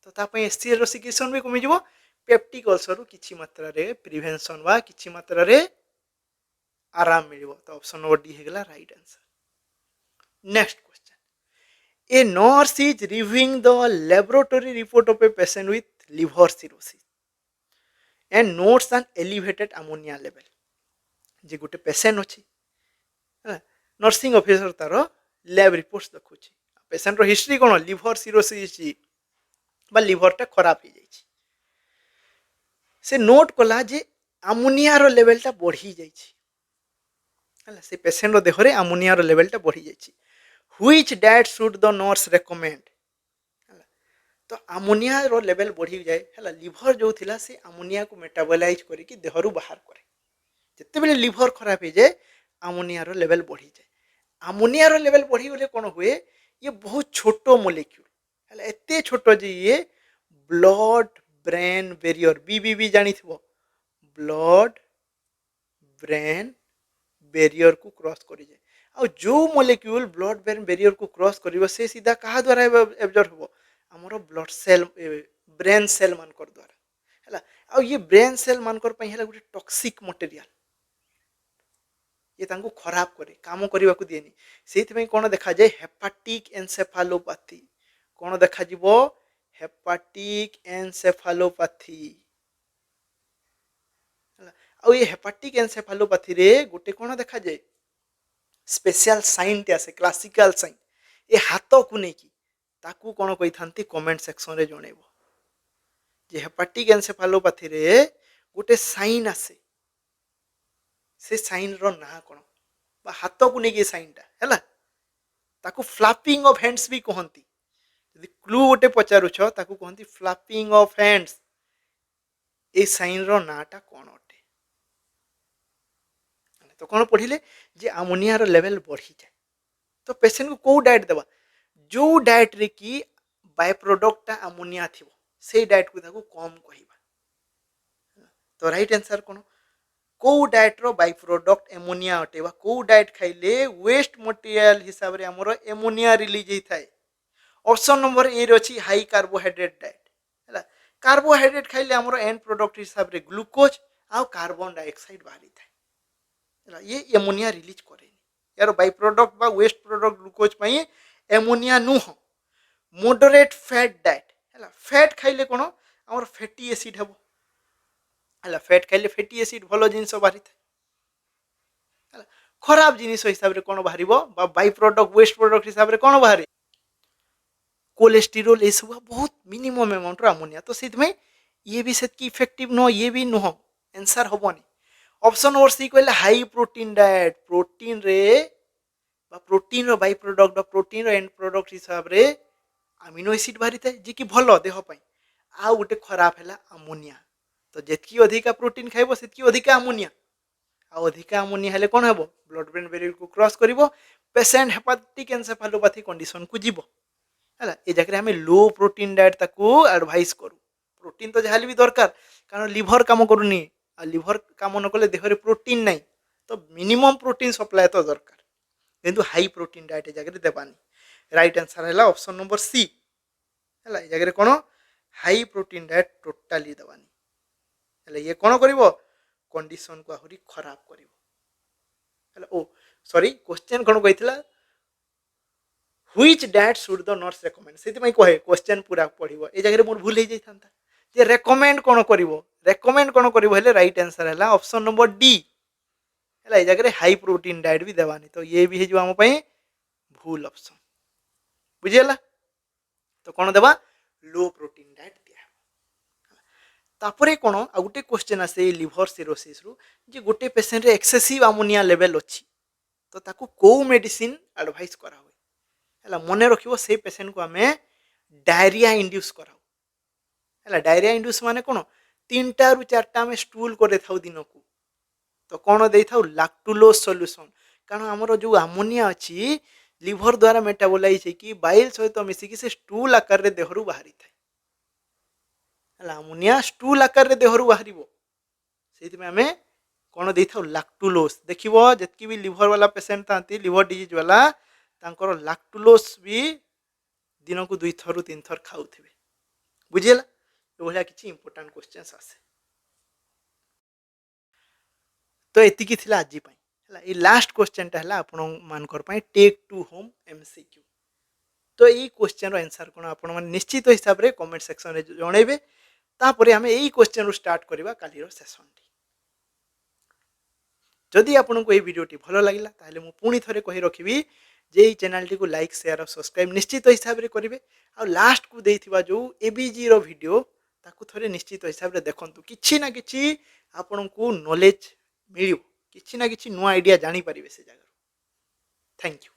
तो ताप एचसीएल सिक्रेशन भी कमी जीवो पेप्टिक अल्सर किछि मात्रा रे प्रिवेंशन वा किछि मात्रा रे आराम मिलिबो तो ऑप्शन नंबर डी हेगला right answer next question a nurse is reviewing the laboratory report of a patient with liver cirrhosis and notes an elevated ammonia level जे गोटे पेशेंट अच्छी नर्सिंग ऑफिसर तार लैब रिपोर्ट्स देखुँ patient history कौन liver cirrhosis बा लिवरटा खराब हो जाए से नोट कला जे अमोनिया रो लेवलटा बढ़ी जाए से पेशेंट देहरे अमोनिया रो लेवलटा बढ़ी जाए which diet should the nurse recommend तो अमोनिया रो लेवल बढ़ी जाए है लिवर जो थिला से अमोनिया को मेटाबोलाइज करके देहरु बाहर करे जिते बेले लिवर खराब हो जाए अमोनिया रो लेवल बढ़ी जाए अमोनिया रो लेवल बढ़ी गले कौन हुए ये बहुत छोट मोलेक्यूल है एते छोट जे ये ब्लड ब्रेन बैरियर बीबीबी जानी थो ब्लड ब्रेन बैरियर को क्रॉस कर जाए आ जो मोलेक्यूल ब्लड ब्रेन बैरियर को क्रॉस कर से सीधा कहा द्वारा एब्जॉर्ब हो आमर ब्लड सेल ब्रेन सेल मानकर द्वारा है आ ये ब्रेन सेल मानकर गोटे टॉक्सिक मटेरियल ये तांको खराब करे काम करने को दिएनी से कौन देखा जाए हेपाटिक एनसेफालोपैथी कौन देखा जीवो हेपाटिक एनसेफालोपैथी आ ये हेपाटिक एनसेफालोपैथी रे गोटे कौन देखा जाए स्पेशल साइन टे आसे क्लासिकल साइन ये हाथ को लेकिन ताकू कौन कही था कमेंट सेक्शन रे जनइबो जे हेपाटिक एनसेफालोपैथी रे गोटे साइन आसे से साइन रो ना कौन बा हाथ को लेकिन साइनटा है ताकू फ्लैपिंग ऑफ हैंड्स भी कहती यदि क्लू गोटे पचारुछ ताकू कहती फ्लैपिंग ऑफ हैंड्स ए साइन रो नाटा कौन अटे तो कौन पढ़िले जे अमोनिया रो लेवल बढ़ी जाए तो पेशेंट को कौ डाइट देवा जो डाइट रे की बाय प्रोडक्टा अमोनिया थी से डाइट को ताकू कम कहवा तो राइट आंसर कौन कौ डाइट रो बाय प्रोडक्ट एमोनिया अटे बा कौ डाइट खाइले वेस्ट मटेरियल हिसाब रे हमरो एमोनिया रिलीज होता है ऑप्शन नंबर ए रे अछि हाई कार्बोहाइड्रेट डाइट है कार्बोहाइड्रेट खाइले हमरो एंड प्रोडक्ट हिसाब रे ग्लूकोज आ कार्बन डाइऑक्साइड बाहरी था ये एमोनिया रिलीज करे यार बाय प्रोडक्ट बा वेस्ट प्रोडक्ट ग्लूकोज पई एमोनिया नुह मॉडरेट फैट डाइट है फैट खाइले कौन आम फैटी एसिड हे है फैट खाइले फैटी एसिड भल जिन बाहरी था खराब जिनिस हिसाब रे कौन बाहर बाय प्रोडक्ट वेस्ट प्रोडक्ट हिसाब रे कौन बाहर कोलेस्टेरोल ये सब बहुत मिनिमम अमाउंट अमोनिया तो से ये भी से इफेक्टिव नुह ये भी नुह आंसर हेनी ऑप्शन नंबर सी कहले हाई प्रोटीन डाइट प्रोटीन रे प्रोटीन रो बाय प्रोडक्ट प्रोटीन रो एंड प्रोडक्ट हिसाब रे अमीनो एसिड बाहरी था जी कि भल देह आ गोटे खराब है अमोनिया तो जितकी अधिका प्रोटीन खाइब से अधिका अमोनिया अधिका अमोनिया हेले कौन हम ब्लड ब्रेन बैरियर को क्रॉस कर पेशेंट हेपाटिक एनसेफालोपैथी कंडीशन को जीव है ये जगह हमें लो प्रोटीन डाइट ताकू एडवाइस करूँ प्रोटीन तो जहाँ भी दरकार कारण लिवर काम करूनी लिवर काम न कले देहरे प्रोटीन नहीं तो मिनिमम प्रोटीन सप्लाई तो दरकार किंतु हाई प्रोटीन डाइट जगह देवानी राइट आंसर है ऑप्शन नंबर सी है जगह कौन हाई प्रोटीन डाइट टोटाली देवानी ये कौन कर कंडीशन को आहुरी खराब करिवो हैला ओ सॉरी क्वेश्चन कोन कहितला which diet should the nurse recommend सेति मई कहे क्वेश्चन पूरा पढिबो ए जगह रे मोर भूल हे जाई थांता जे रेकमेंड कोन करिवो हेले राइट आंसर हैला ऑप्शन नंबर डी हैला ए जगह रे हाई प्रोटीन डाइट भी देवानी तो ये भी हे जो हम पई भूल ऑप्शन बुझियला तो कोन देबा लो प्रोटीन डाइट दिया तापरे कोन आ गुटे क्वेश्चन आसे लिवर सिरोसिस रु जे गुटे पेशेंट रे एक्सेसिव अमोनिया लेवल अछि तो ताकू को मेडिसिन एडवाइस करा हुए हैला मने रखिबो से पेशेंट को हमें डायरिया इंड्यूस कराओ हैला डायरिया इंड्यूस माने कोन 3टा रु 4टा में स्टूल करे थाउ दिन को तो कोन देई थाउ लैक्टुलोज सॉल्यूशन कारण हमरो जो अमोनिया अछि लिवर द्वारा मेटाबोलाइज है कि बाइल सहित मिसी कि से स्टूल आकार रे देहरु बाहरी थाए हैला अमोनिया स्टूल आकार रे देहरु बाहरिबो सेति में हमें कोन देई थाउ लैक्टुलोज देखिबो जतकी भी लिवर वाला पेशेंट थांती लिवर डिजीज वाला तांकर लैक्टुलोज भी दिन को 2 थर 3 थर खाउथिबे बुझियला ए भलिया किछि इंपोर्टेंट क्वेश्चंस आसे तो एतिकी थिला आजि पई हैला ए लास्ट क्वेश्चन ता हैला आपण मानकर पई टेक टू होम एमसीक्यू तो ई क्वेश्चन रो आंसर कोन आपण मन निश्चित हिसाब रे कमेंट सेक्शन रे जणेबे तापरे हमें एई क्वेश्चन रो स्टार्ट करबा काली रो सेशन जदि आपन को ए वीडियो टी भलो लागिला ताले मु पुनी थरे कहि रखिबी जे ई चैनल टी को लाइक शेयर और सब्सक्राइब निश्चित हिसाब रे करिवे आ लास्ट को देथिबा जो एबीजी रो वीडियो ताकू थरे निश्चित हिसाब रे देखंतु किछि ना किछि आपन को नॉलेज मिलियो किछि ना किछि नुवा आइडिया जानि परिबे से जगह थैंक यू।